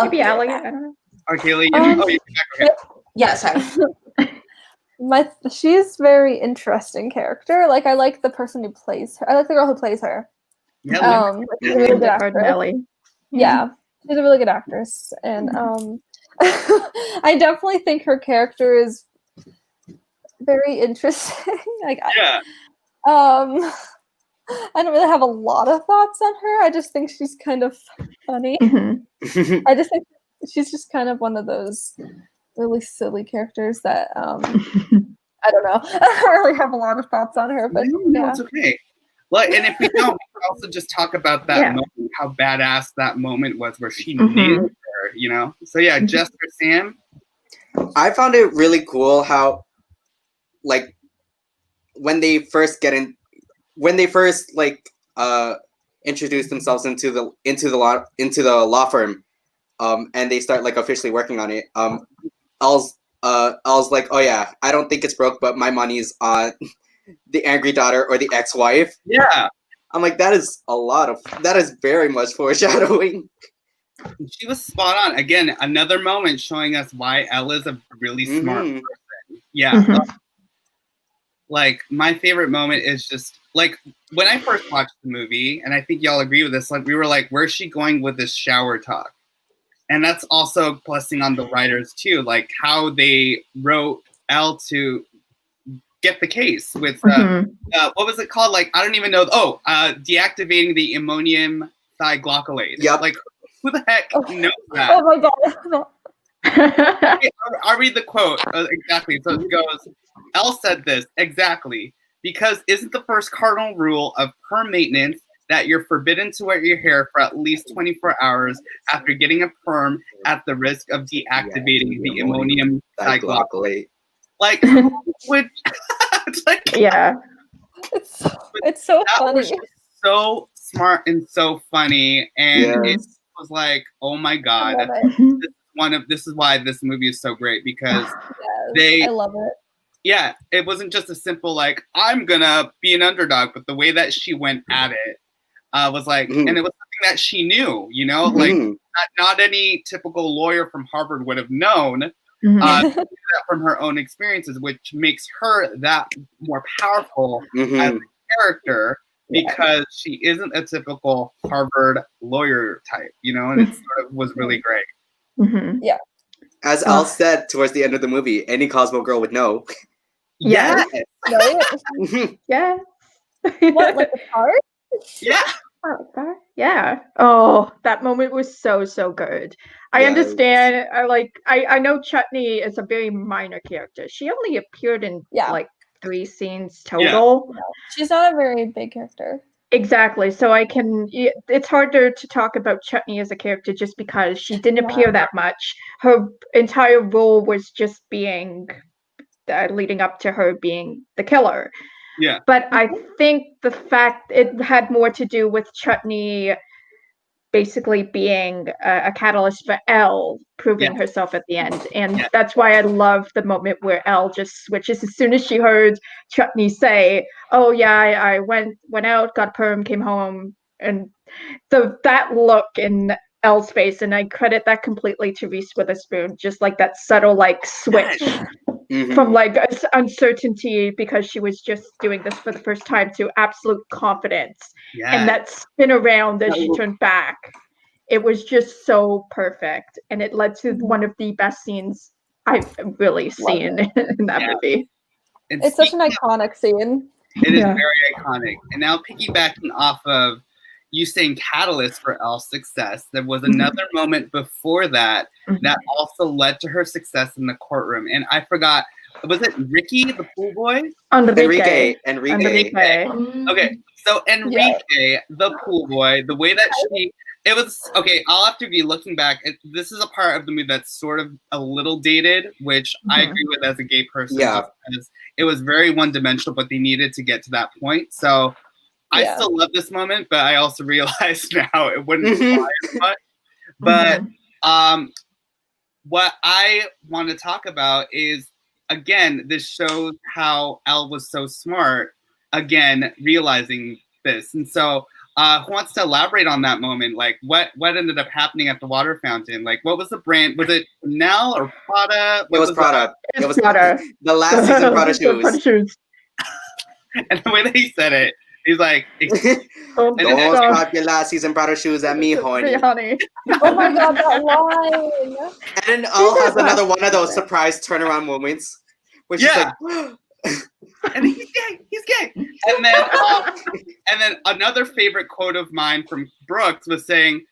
maybe Allie? I don't know. Or Kaylee? Yeah, sorry. She's very interesting character. Like I like the person who plays her. I like the girl who plays her. Yeah, she's a really good actress. Nelly. Yeah, she's a really good actress, and I definitely think her character is very interesting. Like, yeah. I don't really have a lot of thoughts on her. I just think she's kind of funny. I just think she's just kind of one of those really silly characters that I don't know. I don't really have a lot of thoughts on her, but no, it's okay. Well, and if we don't, we can also just talk about that moment, how badass that moment was where she nailed her, you know? So yeah, Jess or Sam? I found it really cool how, like, when they first introduce themselves into the law firm, and they start like officially working on it. I was like, oh yeah, I don't think it's broke, but my money's on the angry daughter or the ex-wife. Yeah. I'm like, that is very much foreshadowing. She was spot on. Again, another moment showing us why Elle is a really smart person. Yeah. Like, my favorite moment is just, like, when I first watched the movie, and I think y'all agree with this, like, we were like, where's she going with this shower talk? And that's also blessing on the writers, too, like, how they wrote Elle to get the case with, what was it called? Like, I don't even know. Deactivating the ammonium thioglycolate. Yep. Like, who the heck knows that? oh my god. I'll read the quote exactly. So it goes, Elle said this, exactly, because isn't the first cardinal rule of perm maintenance that you're forbidden to wear your hair for at least 24 hours after getting a perm at the risk of deactivating the ammonium thioglycolate? Like, would it's like, yeah. It's so funny. Was so smart and so funny, and it was like, oh my god, this is why this movie is so great, because I love it. Yeah, it wasn't just a simple like, I'm gonna be an underdog, but the way that she went at it was like, and it was something that she knew, you know, like not any typical lawyer from Harvard would have known. That from her own experiences, which makes her that more powerful as a character, because she isn't a typical Harvard lawyer type, you know, and it sort of was really great. Yeah. As Elle said towards the end of the movie, any Cosmo girl would know. Yeah. Yeah. What, like the part? Yeah. Yeah. Oh, that moment was so good. I understand. I know Chutney is a very minor character. She only appeared in like 3 scenes total. Yeah. She's not a very big character. Exactly. So it's harder to talk about Chutney as a character just because she didn't appear that much. Her entire role was just being leading up to her being the killer. Yeah. But I think the fact it had more to do with Chutney basically being a catalyst for Elle proving herself at the end. And that's why I love the moment where Elle just switches as soon as she heard Chutney say, oh yeah, I went out, got perm, came home. And so that look in Elle's face, and I credit that completely to Reese Witherspoon, just like that subtle like switch from like uncertainty because she was just doing this for the first time to absolute confidence. And that spin around as she turned back, it was just so perfect, and it led to one of the best scenes I've really seen in that movie. And It's such an iconic scene. It is very iconic. And now piggybacking off of you saying catalyst for Elle's success, there was another moment before that that also led to her success in the courtroom. And I forgot, was it Ricky, the pool boy? Enrique. Okay, so Enrique, the pool boy, the way that it was, okay, I'll have to be looking back. This is a part of the movie that's sort of a little dated, which I agree with as a gay person. Yeah. Because it was very one-dimensional, but they needed to get to that point. So I still love this moment, but I also realize now it wouldn't fly as much. But what I want to talk about is, again, this shows how Elle was so smart, again, realizing this. And so who wants to elaborate on that moment? Like, what ended up happening at the water fountain? Like, what was the brand? Was it Chanel or Prada? It was Prada. It was Prada. The last season Prada shoes. And the way that he said it, he's like, don't stop your last season Prada shoes at me, honey. Oh my god, that line. And then Elle has another one of those surprise turnaround moments. Which is like, and he's gay. And then another favorite quote of mine from Brooks was saying,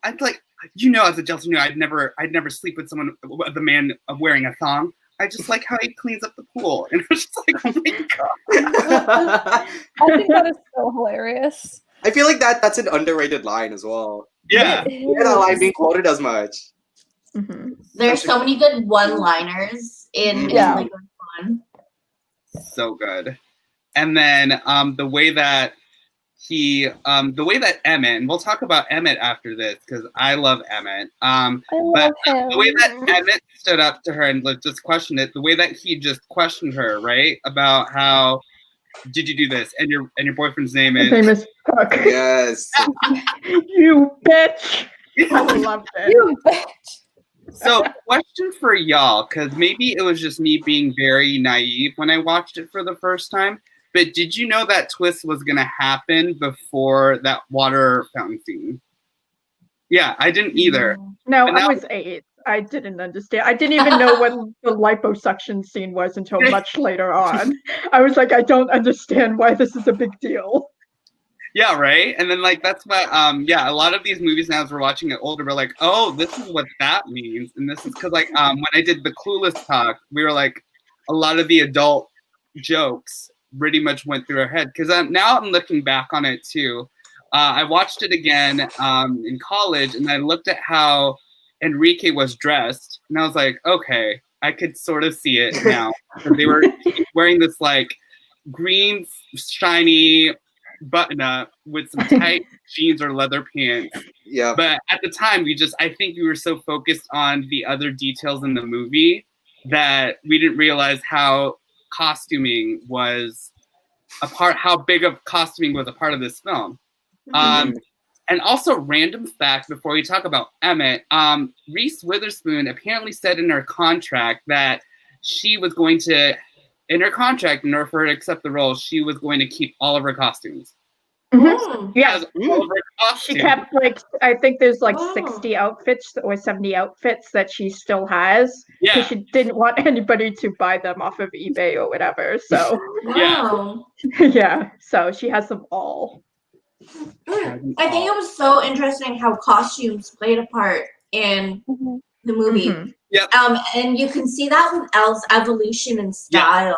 "I'd like, as a gentleman, I'd never sleep with the man wearing a thong. I just like how he cleans up the pool." And it was just like, oh my god. I think that is so hilarious. I feel like that's an underrated line as well. Yeah, that line being quoted as much. There's so many good one-liners in like one. So good. And then the way that Emmett, and we'll talk about Emmett after this because I love Emmett. But the way that Emmett stood up to her and just questioned it, the way that he just questioned her, right? About how did you do this? And your boyfriend's name is? His name is Puck. Yes. You bitch. I loved it. You bitch. So, question for y'all, because maybe it was just me being very naive when I watched it for the first time, but did you know that twist was going to happen before that water fountain scene? Yeah, I didn't either. No, I was 8. I didn't understand. I didn't even know what the liposuction scene was until much later on. I was like, I don't understand why this is a big deal. Yeah, right? And then, like, that's what, a lot of these movies now as we're watching it older, we're like, oh, this is what that means. And this is because, like, when I did the Clueless talk, we were like, a lot of the adult jokes pretty much went through our head. Because now I'm looking back on it, too. I watched it again in college, and I looked at how Enrique was dressed, and I was like, okay, I could sort of see it now. They were wearing this, like, green, shiny button up with some tight jeans or leather pants. Yeah. But at the time, I think we were so focused on the other details in the movie that we didn't realize how costuming was how big of costuming was a part of this film. And also, random fact before we talk about Emmett, Reese Witherspoon apparently said in her contract that she was going to, in her contract, in order for her to accept the role, she was going to keep all of her costumes. Yeah. All of her costumes. She kept, like, I think there's like 60 outfits or 70 outfits that she still has. Yeah. She didn't want anybody to buy them off of eBay or whatever. So, yeah. So she has them all. I think it was so interesting how costumes played a part in the movie. Yep. And you can see that with Elle's evolution in style.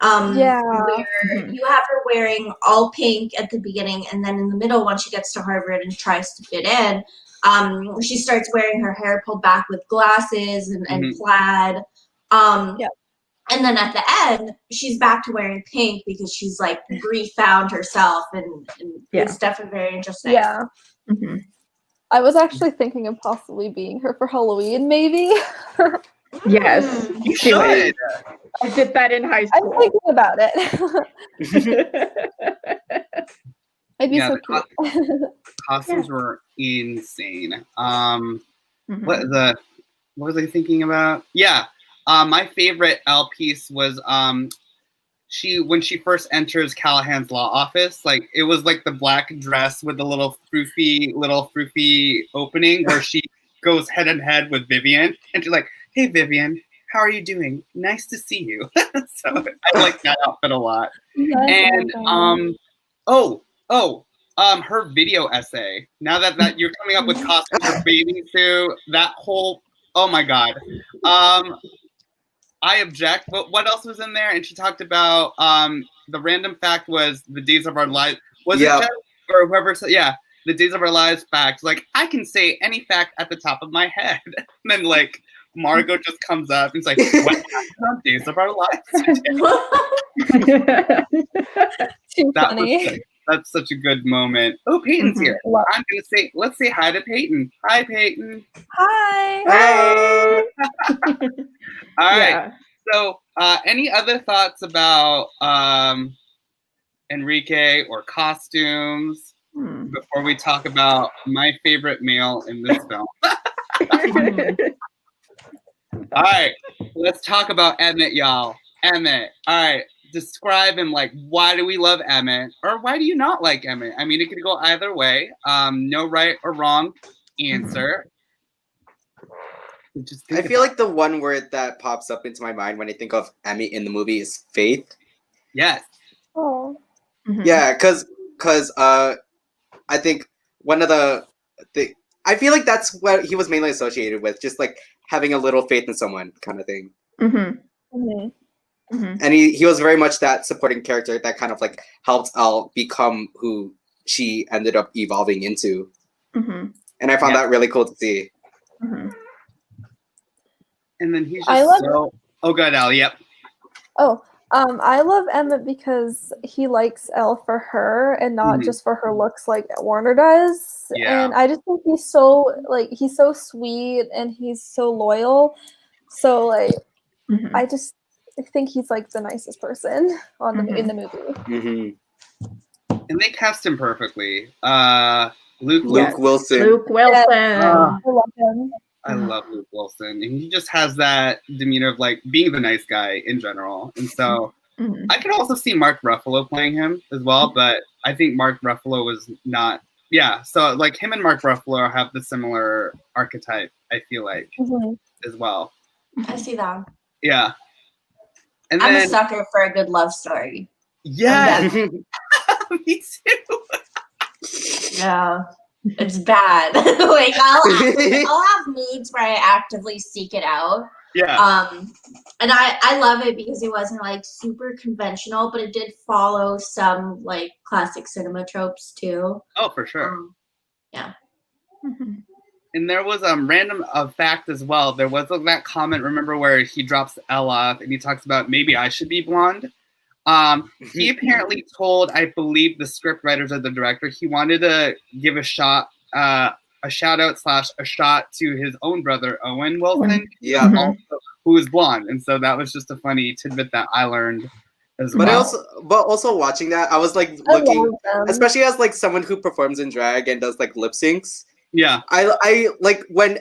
Where you have her wearing all pink at the beginning, and then in the middle, once she gets to Harvard and tries to fit in, she starts wearing her hair pulled back with glasses and plaid. And then at the end, she's back to wearing pink because she's like refound herself, and it's definitely very interesting. Yeah. Mm-hmm. I was actually thinking of possibly being her for Halloween, maybe. Yes, You she was. should. I did that in high I'm school. thinking about it. It'd be Yeah, so the cute. costumes were insane. Mhm. What was I thinking about? Yeah, my favorite Elle piece was when she first enters Callahan's law office. Like it was like the black dress with the little froofy opening where she goes head and head with Vivian, and she's like, "Hey Vivian, how are you doing? Nice to see you." So I like that outfit a lot. And her video essay. Now that you're coming up with costumes for bathing suit, that whole, oh my god. I object. But what else was in there? And she talked about the random fact was the days of our lives. Was it Jeff or whoever said? Yeah, the days of our lives fact. Like I can say any fact at the top of my head, and then like Margot just comes up and it's like, what happened on Days of Our Lives? Too funny. That's such a good moment. Oh, Peyton's here. Love. I'm gonna say, let's say hi to Peyton. Hi, Peyton. Hi. Hey. All right. Yeah. So, any other thoughts about Enrique or costumes before we talk about my favorite male in this film? All right, let's talk about Emmett, y'all. Emmett. All right, describe him. Like, why do we love Emmett, or why do you not like Emmett? I mean, it could go either way. No right or wrong answer. I feel like the one word that pops up into my mind when I think of Emmett in the movie is faith. Yes. Oh. Yeah, because I think one of the I feel like that's what he was mainly associated with, just like having a little faith in someone kind of thing. And he was very much that supporting character that kind of like helped Elle become who she ended up evolving into. And I found that really cool to see. And then he's just oh god, Elle, yep. I love Emmett because he likes Elle for her and not just for her looks like Warner does. Yeah. And I just think he's so sweet and he's so loyal. So like I think he's like the nicest person in the movie. And they cast him perfectly. Luke Wilson. Luke Wilson. I love him. I love Luke Wilson, and he just has that demeanor of like being the nice guy in general. And so I could also see Mark Ruffalo playing him as well, but I think Mark Ruffalo was not. Yeah, so like him and Mark Ruffalo have the similar archetype. I feel like as well. I see that. Yeah, and I'm then, a sucker for a good love story. Yeah, me too. Yeah. It's bad. Like I'll have moods where I actively seek it out. Yeah. And I love it because it wasn't like super conventional, but it did follow some like classic cinema tropes too. Oh, for sure. Yeah. And there was random fact as well. There was that comment, remember, where he drops Elle off and he talks about maybe I should be blonde. He apparently told, I believe, the script writers or the director, he wanted to give a shout out / a shot to his own brother, Owen Wilson, who is blonde. And so that was just a funny tidbit that I learned as well. But also watching that, I was like looking, especially as like someone who performs in drag and does like lip syncs. Yeah. I like when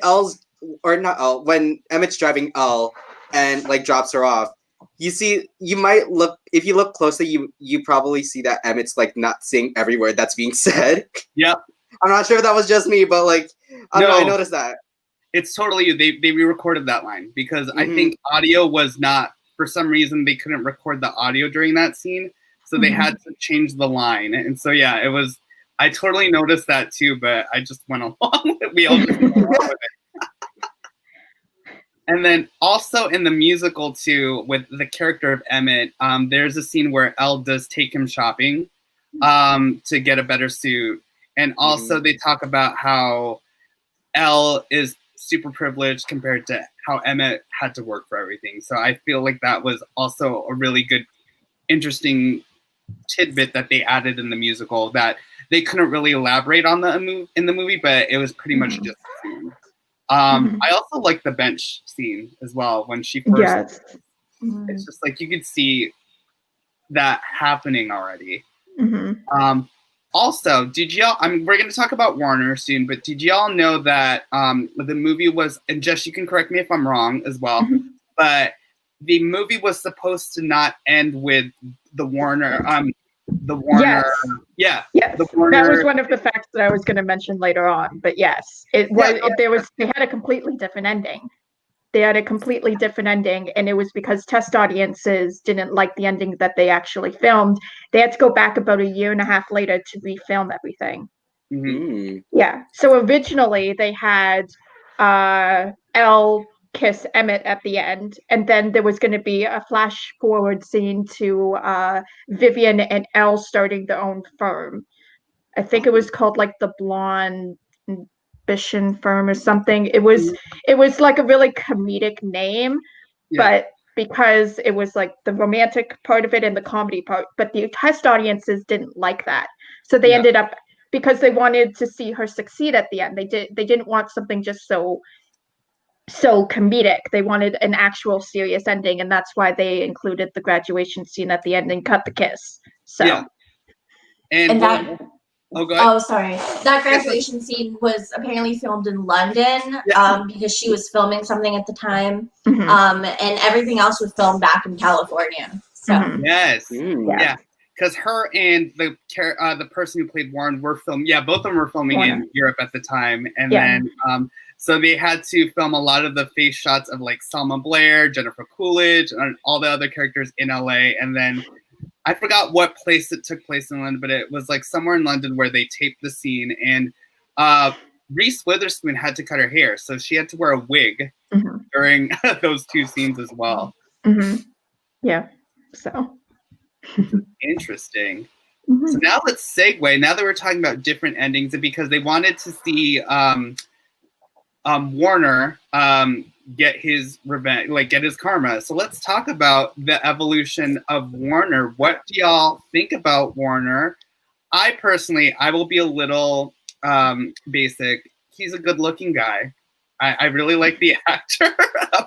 when Emmett's driving Elle and like drops her off. You might look, if you look closely, you probably see that Emmett's like not saying every word that's being said. Yep. I'm not sure if that was just me, but like, I don't know, I noticed that. It's totally you. They re-recorded that line because I think audio was not, for some reason, they couldn't record the audio during that scene. So they had to change the line. And so, yeah, it was, I totally noticed that too, but I just went along with it. We all just went along with it. And then also in the musical too, with the character of Emmett, there's a scene where Elle does take him shopping to get a better suit. And also they talk about how Elle is super privileged compared to how Emmett had to work for everything. So I feel like that was also a really good, interesting tidbit that they added in the musical that they couldn't really elaborate on in the movie, but it was pretty much just a scene. I also like the bench scene as well when she first. Yes. It's just like you could see that happening already. Also, did y'all? I mean, we're going to talk about Warner soon, but did y'all know that the movie was? And Jess, you can correct me if I'm wrong as well. But the movie was supposed to not end with the Warner. Yes. The Warner. That was one of the facts that I was going to mention later on. But yes, it was. They had a completely different ending. They had a completely different ending, and it was because test audiences didn't like the ending that they actually filmed. They had to go back about a year and a half later to refilm everything. Yeah. So originally they had Elle kiss Emmett at the end, and then there was going to be a flash forward scene to Vivian and Elle starting their own firm. I think it was called like the Blonde Ambition Firm or something. It was like a really comedic name, but because it was like the romantic part of it and the comedy part, but the test audiences didn't like that, so they ended up, because they wanted to see her succeed at the end. They didn't want something just so comedic. They wanted an actual serious ending, and that's why they included the graduation scene at the end and cut the kiss. So and that. Oh, go ahead. Oh, sorry. That graduation scene was apparently filmed in London because she was filming something at the time, and everything else was filmed back in California. So yes, because her and the person who played Warren were filming. Yeah, both of them were filming in Europe at the time, and then so they had to film a lot of the face shots of like Selma Blair, Jennifer Coolidge, and all the other characters in LA, and then. I forgot what place it took place in London, but it was like somewhere in London where they taped the scene, and Reese Witherspoon had to cut her hair, so she had to wear a wig during those two scenes as well. Yeah, so interesting. So now let's segue. Now that we're talking about different endings, and because they wanted to see Warner get his revenge, like get his karma. So let's talk about the evolution of Warner. What do y'all think about Warner? I will be a little basic. He's a good-looking guy. I really like the actor,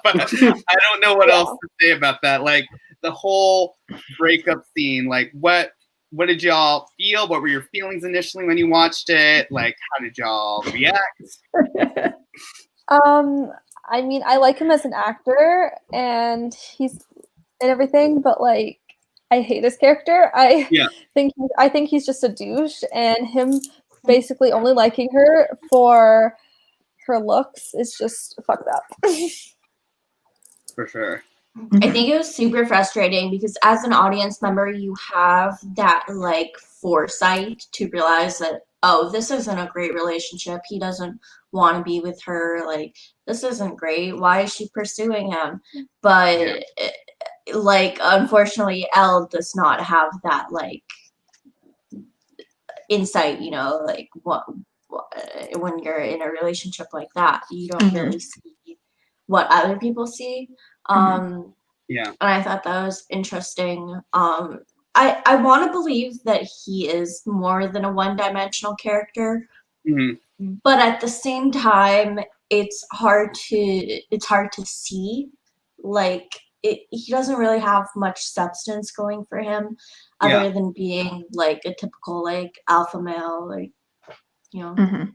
but I don't know what else to say about that. Like the whole breakup scene. Like what did y'all feel? What were your feelings initially when you watched it? Like how did y'all react? I mean, I like him as an actor and everything, but like, I hate his character. I think he's just a douche, and him basically only liking her for her looks is just fucked up. For sure. I think it was super frustrating because as an audience member, you have that like foresight to realize that, oh, this isn't a great relationship. He doesn't want to be with her. Like, this isn't great. Why is she pursuing him? But like, unfortunately, Elle does not have that like insight, you know, like what when you're in a relationship like that, you don't really see what other people see. And I thought that was interesting. I want to believe that he is more than a one-dimensional character, but at the same time, it's hard to see. Like he doesn't really have much substance going for him, other than being like a typical like alpha male, like you know.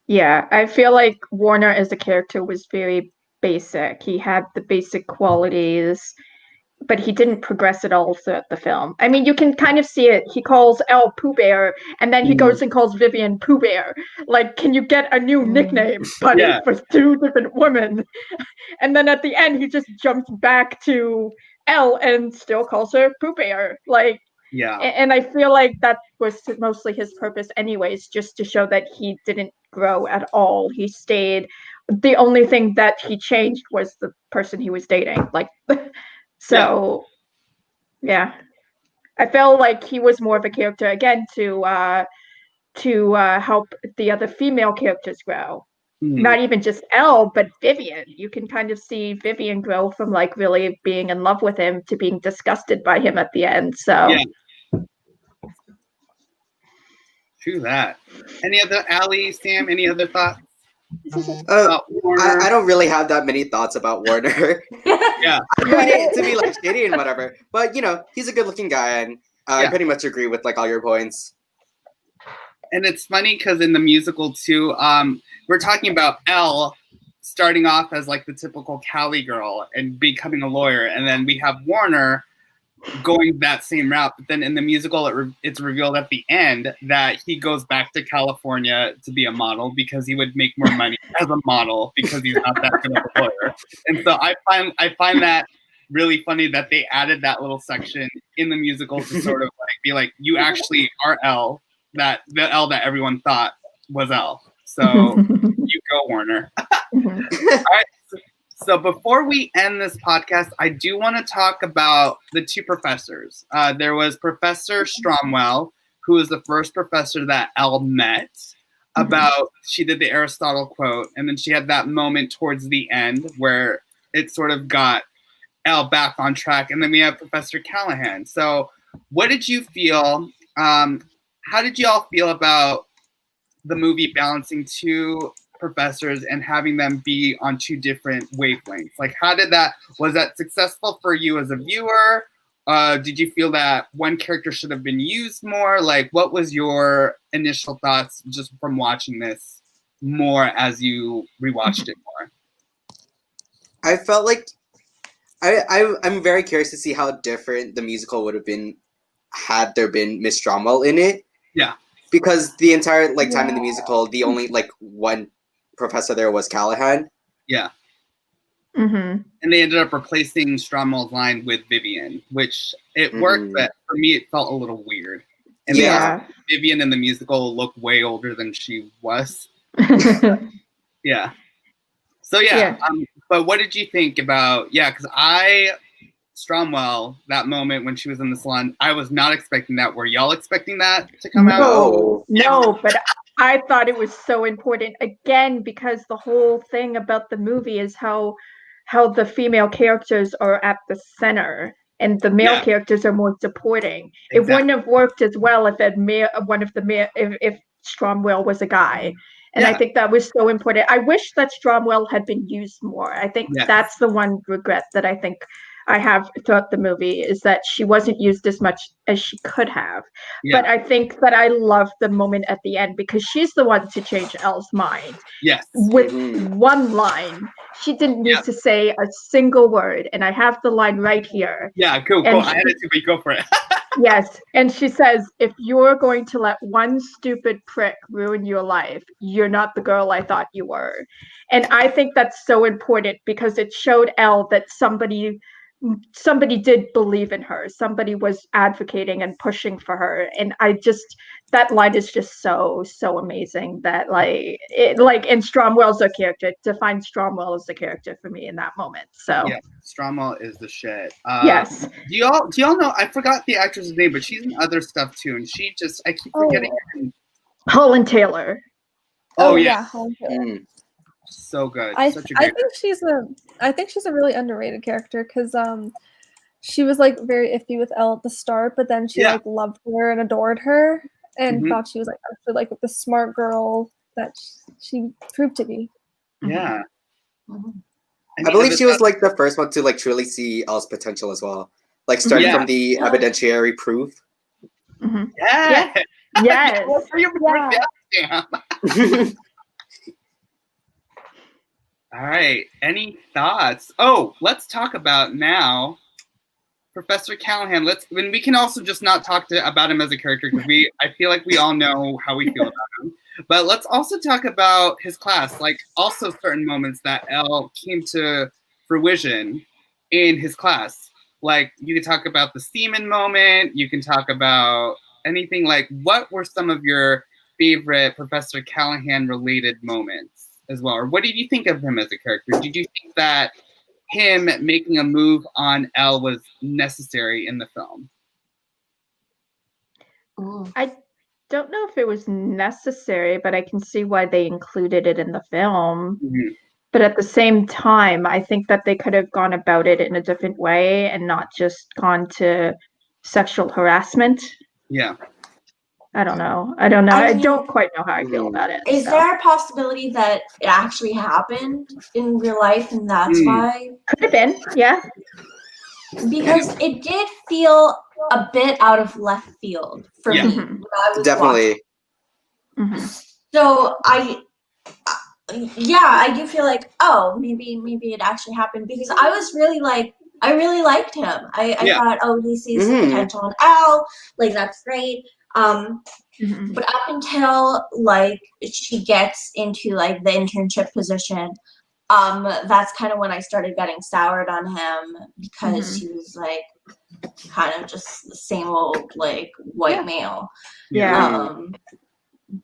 Yeah, I feel like Warner as a character was very basic. He had the basic qualities, but he didn't progress at all throughout the film. I mean, you can kind of see it. He calls Elle Pooh Bear, and then he goes and calls Vivian Pooh Bear. Like, can you get a new nickname, buddy, for two different women? And then at the end, he just jumps back to Elle and still calls her Pooh Bear. Like, and I feel like that was mostly his purpose anyways, just to show that he didn't grow at all. He stayed. The only thing that he changed was the person he was dating. Like, so, yeah. I felt like he was more of a character, again, to help the other female characters grow. not even just Elle, but Vivian. You can kind of see Vivian grow from like really being in love with him to being disgusted by him at the end. So Yeah. True that. Any other, Allie, Sam, any other thoughts? I don't really have that many thoughts about Warner. Yeah. I mean it to be like shitty and whatever, but you know, he's a good-looking guy, and I pretty much agree with like all your points. And it's funny because in the musical too, we're talking about Elle starting off as like the typical Cali girl and becoming a lawyer, and then we have Warner going that same route. But then in the musical, it's revealed at the end that he goes back to California to be a model because he would make more money as a model because he's not that good of a lawyer. And so I find that really funny that they added that little section in the musical to sort of like be like, you actually are Elle, the Elle that everyone thought was Elle. So you go, Warner. All right. So before we end this podcast, I do want to talk about the two professors. There was Professor Stromwell, who was the first professor that Elle met. She did the Aristotle quote, and then she had that moment towards the end where it sort of got Elle back on track. And then we have Professor Callahan. So what did you feel? How did you all feel about the movie balancing two professors and having them be on two different wavelengths? Like, was that successful for you as a viewer? Did you feel that one character should have been used more? Like, what was your initial thoughts just from watching this more as you rewatched it more? I felt like I'm very curious to see how different the musical would have been had there been Miss Stromwell in it. Yeah. Because the entire like time in the musical, the only like one professor there was Callahan. Yeah. And they ended up replacing Stromwell's line with Vivian, which it worked, but for me it felt a little weird. And Vivian in the musical looked way older than she was. Yeah. So but what did you think about because Stromwell, that moment when she was in the salon, I was not expecting that. Were y'all expecting that to come out? No, but I thought it was so important again because the whole thing about the movie is how the female characters are at the center and the male characters are more supporting. Exactly. It wouldn't have worked as well if if Stromwell was a guy. And I think that was so important. I wish that Stromwell had been used more. I think that's the one regret that I think I have throughout the movie is that she wasn't used as much as she could have. But I think that I love the moment at the end because she's the one to change Elle's mind. Yes. With one line. She didn't need to say a single word. And I have the line right here. Yeah, cool. I had it to go for it. Yes. And she says, if you're going to let one stupid prick ruin your life, you're not the girl I thought you were. And I think that's so important because it showed Elle that somebody did believe in her. Somebody was advocating and pushing for her. And that line is just so amazing that and Stromwell's a character. To find Stromwell as a character for me in that moment. So yeah, Stromwell is the shit. Yes. Do y'all know? I forgot the actress's name, but she's in other stuff too, and I keep forgetting. Holland Taylor. Oh yeah. Holland Taylor. So good. I think she's a really underrated character because she was like very iffy with Elle at the start, but then she like loved her and adored her and thought she was like actually like the smart girl that she proved to be. Yeah. I believe she was like the first one to like truly see Elle's potential as well. Like starting from the evidentiary proof. Yeah. Yes. All right. Any thoughts? Oh, let's talk about now Professor Callahan. We can also just not talk about him as a character because I feel like we all know how we feel about him. But let's also talk about his class, like also certain moments that Elle came to fruition in his class. Like you can talk about the semen moment. You can talk about anything. Like what were some of your favorite Professor Callahan related moments as well? Or what did you think of him as a character? Did you think that him making a move on Elle was necessary in the film? don't know if it was necessary, but I can see why they included it in the film. Mhm. But at the same time, I think that they could have gone about it in a different way and not just gone to sexual harassment. Yeah. I don't know. I don't know. I I mean, don't quite know how I feel about it. Is so. there a possibility that it actually happened in real life and that's why? Could have been, yeah. Because it did feel a bit out of left field for Yeah. me when I was Definitely. watching. So I do feel like, oh, maybe it actually happened, because I was really like, I really liked him. I thought, oh, he sees the potential in Al, like that's great. But up until like she gets into like the internship position, that's kind of when I started getting soured on him, because he was like kind of just the same old like white male. Yeah.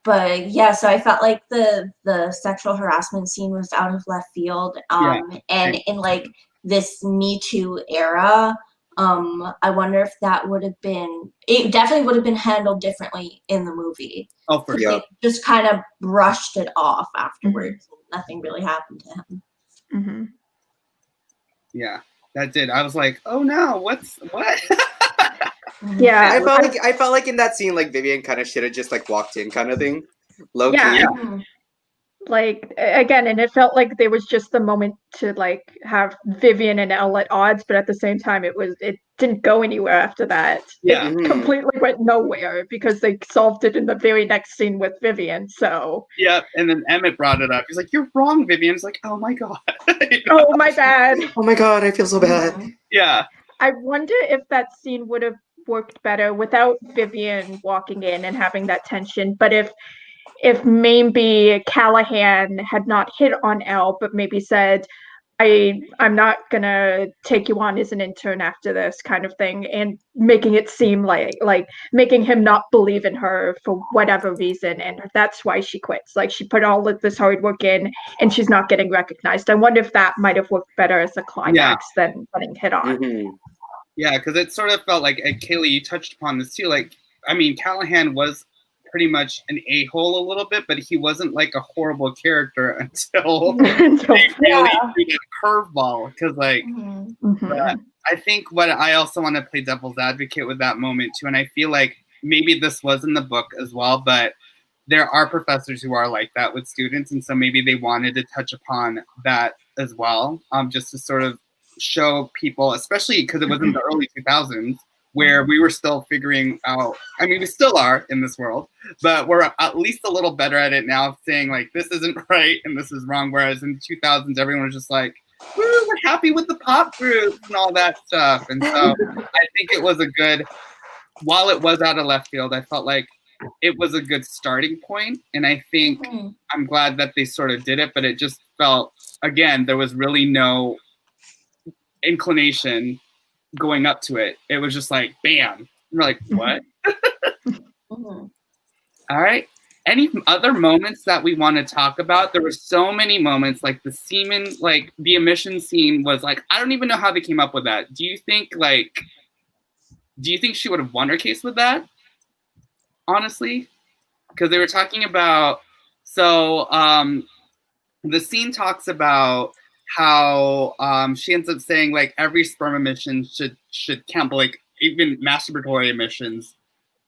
But yeah, so I felt like the sexual harassment scene was out of left field. And in like this Me Too era, I wonder if that would have been, it definitely would have been handled differently in the movie. Oh, for They just kind of brushed it off afterwards. Nothing really happened to him. Yeah, that did. I was like, oh no, what? Yeah, I felt like in that scene, like Vivian kind of should have just like walked in, kind of thing. Low key. Yeah. Like again, and it felt like there was just the moment to like have Vivian and Elle at odds, but at the same time, it didn't go anywhere after that. Yeah. It completely went nowhere because they solved it in the very next scene with Vivian. So yeah, and then Emmett brought it up. He's like, "You're wrong, Vivian." It's like, "Oh my god." Oh my bad. Oh my god, I feel so bad. Yeah. I wonder if that scene would have worked better without Vivian walking in and having that tension, but if maybe Callahan had not hit on Elle, but maybe said, I'm not gonna take you on as an intern after this kind of thing, and making it seem like making him not believe in her for whatever reason, and that's why she quits. Like she put all of this hard work in and she's not getting recognized. I wonder if that might have worked better as a climax than getting hit on. Yeah, because it sort of felt like, and Kaylee, you touched upon this too. Like, I mean, Callahan was pretty much an a-hole a little bit, but he wasn't like a horrible character until they really did a curveball. Because like, I think what I also want to play devil's advocate with that moment too, and I feel like maybe this was in the book as well, but there are professors who are like that with students, and so maybe they wanted to touch upon that as well, just to sort of show people, especially because it was in the early 2000s, where we were still figuring out, I mean, we still are in this world, but we're at least a little better at it now, saying like, this isn't right and this is wrong. Whereas in the 2000s, everyone was just like, we're happy with the pop groups and all that stuff. And so I think it was a good, while it was out of left field, I felt like it was a good starting point. And I think I'm glad that they sort of did it, but it just felt, again, there was really no inclination going up to it. It was just like, bam. We're like, what? All right. Any other moments that we want to talk about? There were so many moments, like the semen, like the emission scene was like, I don't even know how they came up with that. Do you think she would have won her case with that? Honestly? Because they were talking about, so the scene talks about how she ends up saying like every sperm emission should count, but like even masturbatory emissions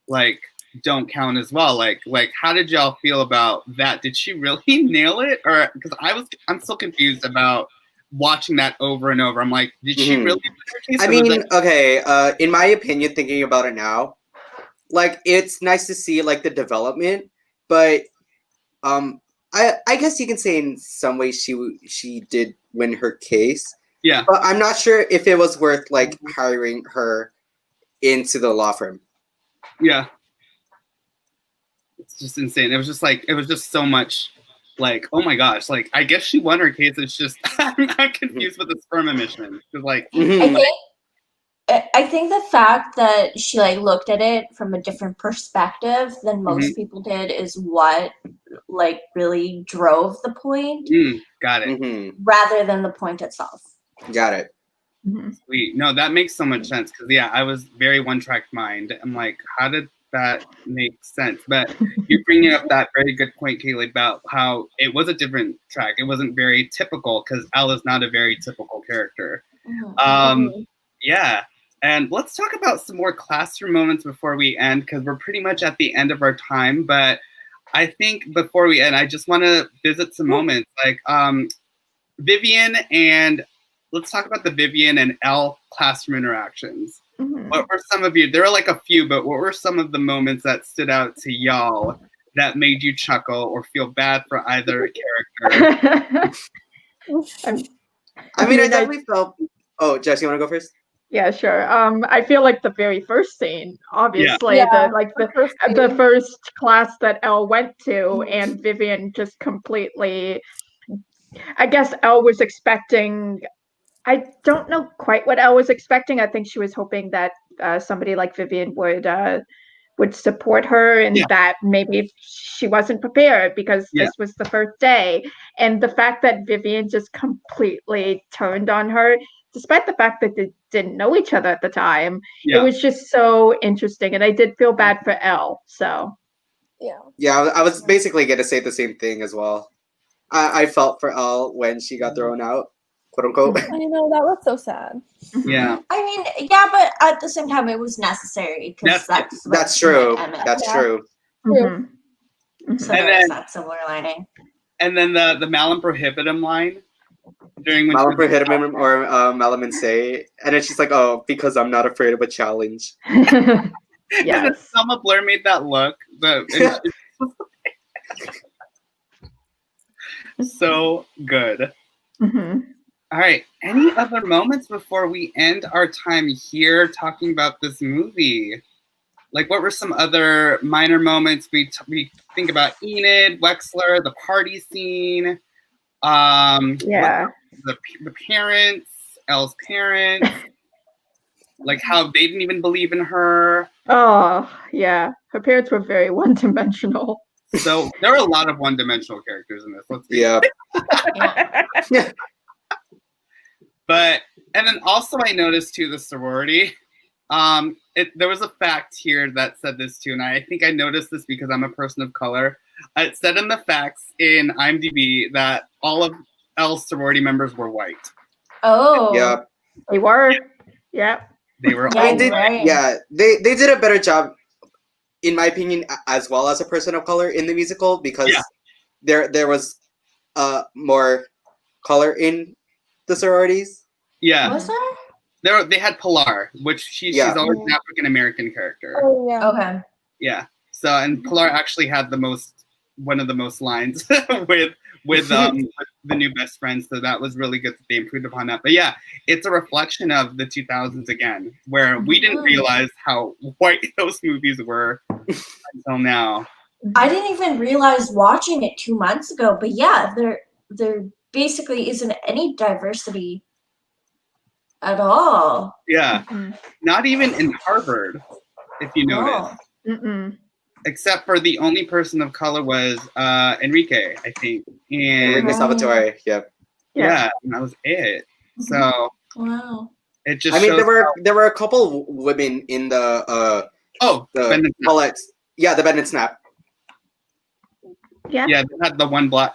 like don't count as well. Like how did y'all feel about that? Did she really nail it? Or because I'm still confused about watching that over and over. I'm like, did she really win her case? I mean, okay, in my opinion, thinking about it now, like it's nice to see like the development, but I guess you can say in some ways she did win her case. Yeah. But I'm not sure if it was worth like hiring her into the law firm. Yeah. It's just insane. It was just so much like, oh my gosh, like I guess she won her case. It's just I'm confused with the sperm emission. Because like I think the fact that she like looked at it from a different perspective than most people did is what like really drove the point. Got it. Rather than the point itself. Got it. Sweet. No, that makes so much sense because I was very one-track mind. I'm like, how did that makes sense. But you're bringing up that very good point, Kaylee, about how it was a different track. It wasn't very typical because Elle is not a very typical character. Yeah. And let's talk about some more classroom moments before we end, because we're pretty much at the end of our time. But I think before we end, I just want to visit some moments like Vivian and let's talk about the Vivian and Elle classroom interactions. What were some of you? There are like a few, but what were some of the moments that stood out to y'all that made you chuckle or feel bad for either character? I mean, I definitely felt. Oh, Jess, you want to go first? Yeah, sure. I feel like the very first scene, obviously, Yeah. the first class that Elle went to, and Vivian just completely. I guess Elle was expecting. I don't know quite what Elle was expecting. I think she was hoping that somebody like Vivian would support her, and that maybe she wasn't prepared because this was the first day. And the fact that Vivian just completely turned on her, despite the fact that they didn't know each other at the time, it was just so interesting. And I did feel bad for Elle. So yeah, I was basically gonna say the same thing as well. I felt for Elle when she got thrown out, quote unquote. I know, that was so sad. Yeah. I mean, yeah, but at the same time, it was necessary because That's true. That's true. True. So there was that silver lining. And then the Malum Prohibitum line during when Malum Prohibitum or Malaman say, and then she's like, "Oh, because I'm not afraid of a challenge." And then Selma Blair made that look. So good. All right. Any other moments before we end our time here talking about this movie? Like, what were some other minor moments? We think about Enid, Wexler, the party scene. The parents, Elle's parents. Like how they didn't even believe in her. Oh, yeah. Her parents were very one-dimensional. So there are a lot of one-dimensional characters in this. Let's be honest. But and then also I noticed too the sorority. There was a fact here that said this too, and I think I noticed this because I'm a person of color. It said in the facts in IMDb that all of Elle's sorority members were white. Oh, yeah, they were. Yeah, they were. They did a better job, in my opinion, as well as a person of color in the musical because there was more color in the sororities. Yeah. Was there? They had Pilar, which she's always an African American character. Oh yeah. Okay. Yeah. So and Pilar actually had one of the most lines with the new best friends. So that was really good that they improved upon that. But yeah, it's a reflection of the 2000s again, where we didn't realize how white those movies were until now. I didn't even realize watching it 2 months ago, but yeah, there basically isn't any diversity at all. Yeah, not even in Harvard, if you notice. Except for the only person of color was Enrique, I think. And Enrique Salvatore, yeah, and that was it. So it just I mean shows there were a couple women in the the Bend and Snap. Yeah, they had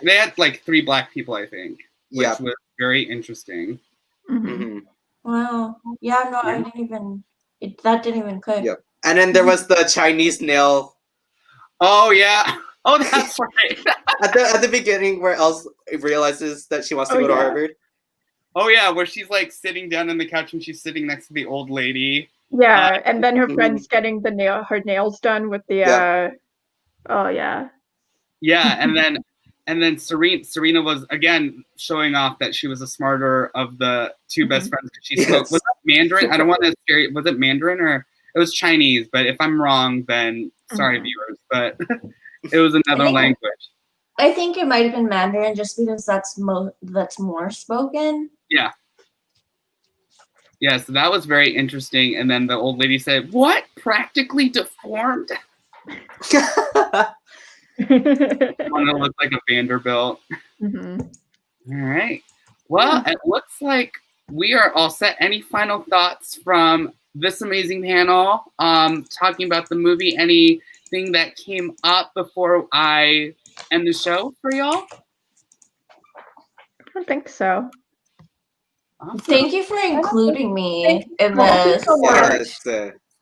they had like 3 black people, I think. Which was very interesting. Wow. Yeah, no, I didn't even that didn't even click. Yep. And then there was the Chinese nail. Oh yeah. Oh, that's right. at the beginning, where Elle realizes that she wants to go to Harvard. Oh yeah, where she's like sitting down on the couch and she's sitting next to the old lady. Yeah, and then her friend's getting her nails done with the. Oh yeah. Yeah, and then Serena was again showing off that she was the smarter of the 2 best friends. She spoke. Was that Mandarin? I don't want to scare you. Was it Mandarin or it was Chinese? But if I'm wrong, then sorry, viewers. But it was another language. I think it might have been Mandarin, just because that's more spoken. Yeah. Yeah, so that was very interesting. And then the old lady said, "What? Practically deformed?" One that looks like a Vanderbilt. All right. Well, it looks like we are all set. Any final thoughts from this amazing panel, talking about the movie. Anything that came up before I end the show for y'all? I don't think so. Awesome. Thank you for including me in Thank you this. so much. Yes.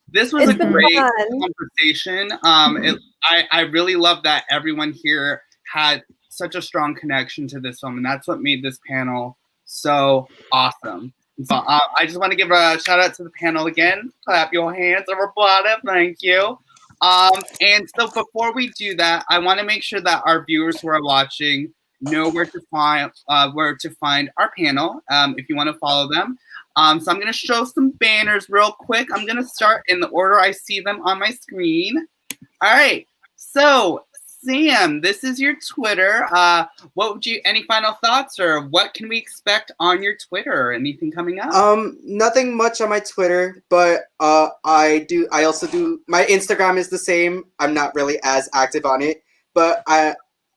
This was It's a been great fun. conversation. I really love that everyone here had such a strong connection to this film, and that's what made this panel so awesome. So I just want to give a shout out to the panel again. Clap your hands, everybody. Thank you. And so before we do that, I want to make sure that our viewers who are watching know where to find our panel if you want to follow them. So I'm going to show some banners real quick. I'm going to start in the order I see them on my screen. All right. So Sam, this is your Twitter. Any final thoughts, or what can we expect on your Twitter? Anything coming up? Nothing much on my Twitter, but I also do, my Instagram is the same. I'm not really as active on it, but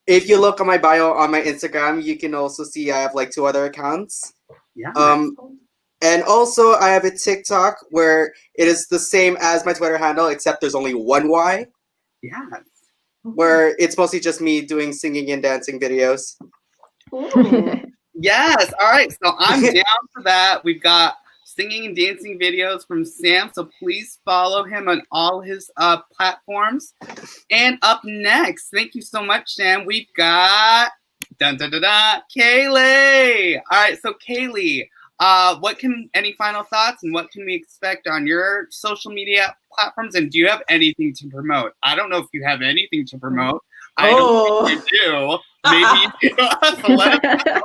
if you look on my bio on my Instagram, you can also see I have like 2 other accounts. Yeah. And also I have a TikTok where it is the same as my Twitter handle, except there's only one Y. Yeah. Where it's mostly just me doing singing and dancing videos. Ooh. Yes. All right. So I'm down for that. We've got singing and dancing videos from Sam, so please follow him on all his platforms. And up next, thank you so much, Sam. We've got Kaylee. All right. So Kaylee, any final thoughts, and what can we expect on your social media platforms? And do you have anything to promote? I don't know if you have anything to promote. I don't think you do. Maybe you do. So let us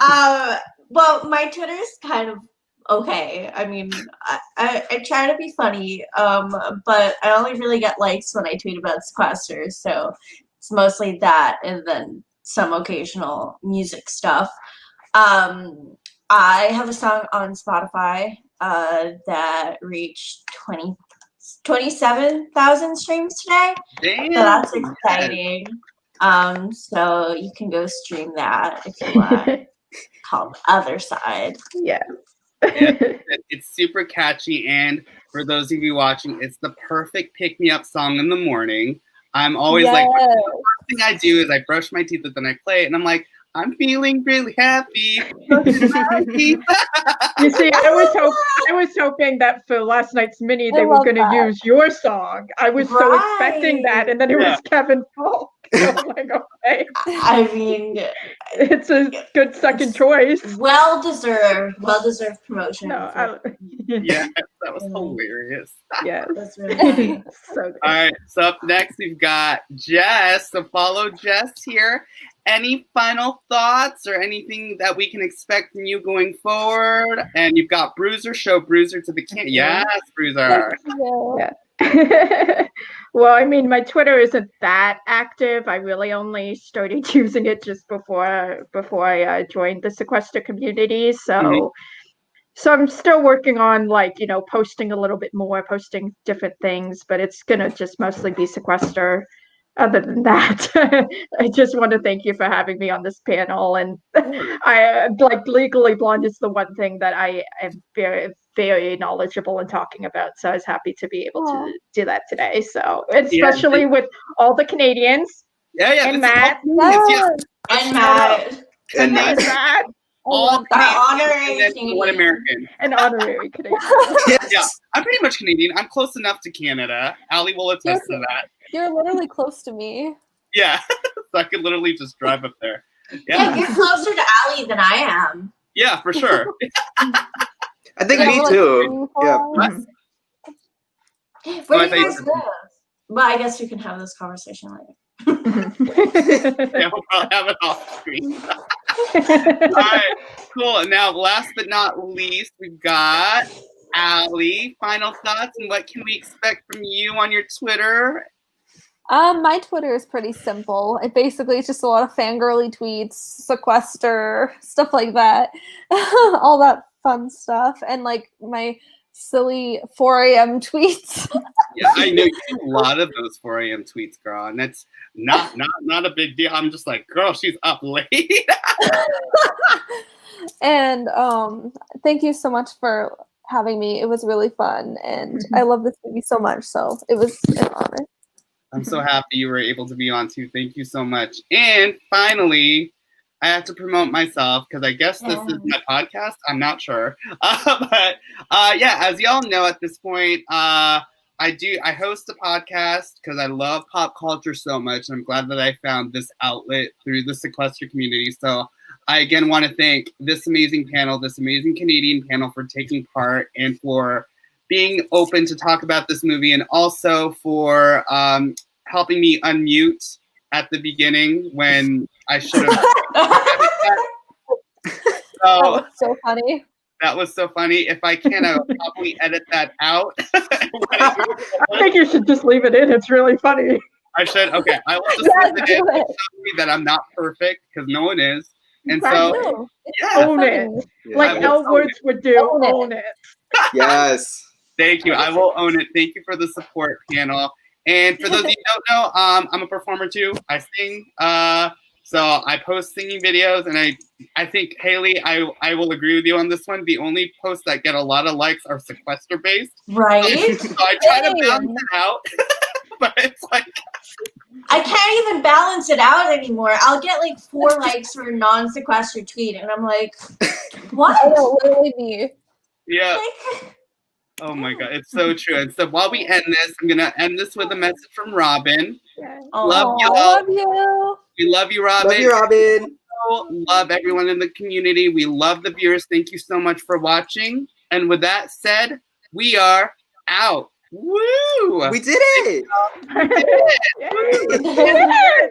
know. Well, my Twitter is kind of okay. I mean, I try to be funny, but I only really get likes when I tweet about Sequester, so it's mostly that, and then some occasional music stuff. I have a song on Spotify that reached 27,000 streams today. Damn. So that's exciting. So you can go stream that if you want. Called Other Side. Yeah. It's super catchy, and for those of you watching, it's the perfect pick-me-up song in the morning. I'm always like, the first thing I do is I brush my teeth and then I play it, and I'm like, I'm feeling really happy. You see, I was hoping that for last night's mini they were going to use your song. I was so expecting that, and then it was Kevin Falk. So I'm like, okay. I mean, it's a good second choice. Well deserved promotion. Yeah, that was hilarious. Yes. That's really nice. So good. All right, so up next we've got Jess. So follow Jess here. Any final thoughts or anything that we can expect from you going forward? And you've got Bruiser. Show Bruiser to the camera. Yes, Bruiser. Yeah. Well, I mean, my Twitter isn't that active. I really only started using it just before I joined the Sequester community. So, so I'm still working on posting a little bit more, posting different things, but it's gonna just mostly be Sequester. Other than that, I just want to thank you for having me on this panel. And I Legally Blonde is the one thing that I am very, very knowledgeable in talking about. So I was happy to be able to do that today. So especially with all the Canadians. And Matt. And Matt. All honorary Canadian, one American. An honorary Canadian. Yeah, I'm pretty much Canadian. I'm close enough to Canada. Allie will attest to that. You're literally close to me. Yeah, so I could literally just drive up there. Yeah, you're closer to Allie than I am. Yeah, for sure. I think me too. Yeah. Where do you guys live? Well, I guess we can have this conversation later. Yeah, we'll probably have it off screen. All right, cool. And now, last but not least, we've got Allie. Final thoughts, and what can we expect from you on your Twitter? My Twitter is pretty simple. It basically is just a lot of fangirly tweets, Sequester, stuff like that. All that fun stuff. And like my silly 4 a.m. tweets. Yeah, I know you do a lot of those 4 a.m. tweets, girl. And that's not a big deal. I'm just like, girl, she's up late. And thank you so much for having me. It was really fun, and I love this movie so much. So it was an honor. I'm so happy you were able to be on too. Thank you so much. And finally, I have to promote myself because I guess this is my podcast. I'm not sure. But yeah, as y'all know at this point, I host a podcast because I love pop culture so much. I'm glad that I found this outlet through the Sequester community. So I again want to thank this amazing panel, this amazing Canadian panel for taking part and for being open to talk about this movie, and also for helping me unmute at the beginning when I should have. That was so funny. That was so funny. If I can, I'll probably edit that out. I think you should just leave it in. It's really funny. I should. Okay, I will just leave it in. It shows me that I'm not perfect because no one is. And so, yeah. Own it. Like L Words would do. Own it. Yes. Thank you. I will own it. Thank you for the support, panel. And for those of you who don't know, I'm a performer too. I sing. So I post singing videos, and I think, Haley, I will agree with you on this one. The only posts that get a lot of likes are Sequester based. Right. So I try to balance it out, but it's like I can't even balance it out anymore. I'll get like 4 likes for a non-Sequester tweet, and I'm like, what? I know, literally me. yeah. Oh my God, it's so true. And so while we end this, I'm gonna end this with a message from Robin. Love you all. Love you. We love you, Robin. Love you, Robin. Love everyone in the community. We love the viewers. Thank you so much for watching. And with that said, we are out. Woo! We did it. We did it. Yay.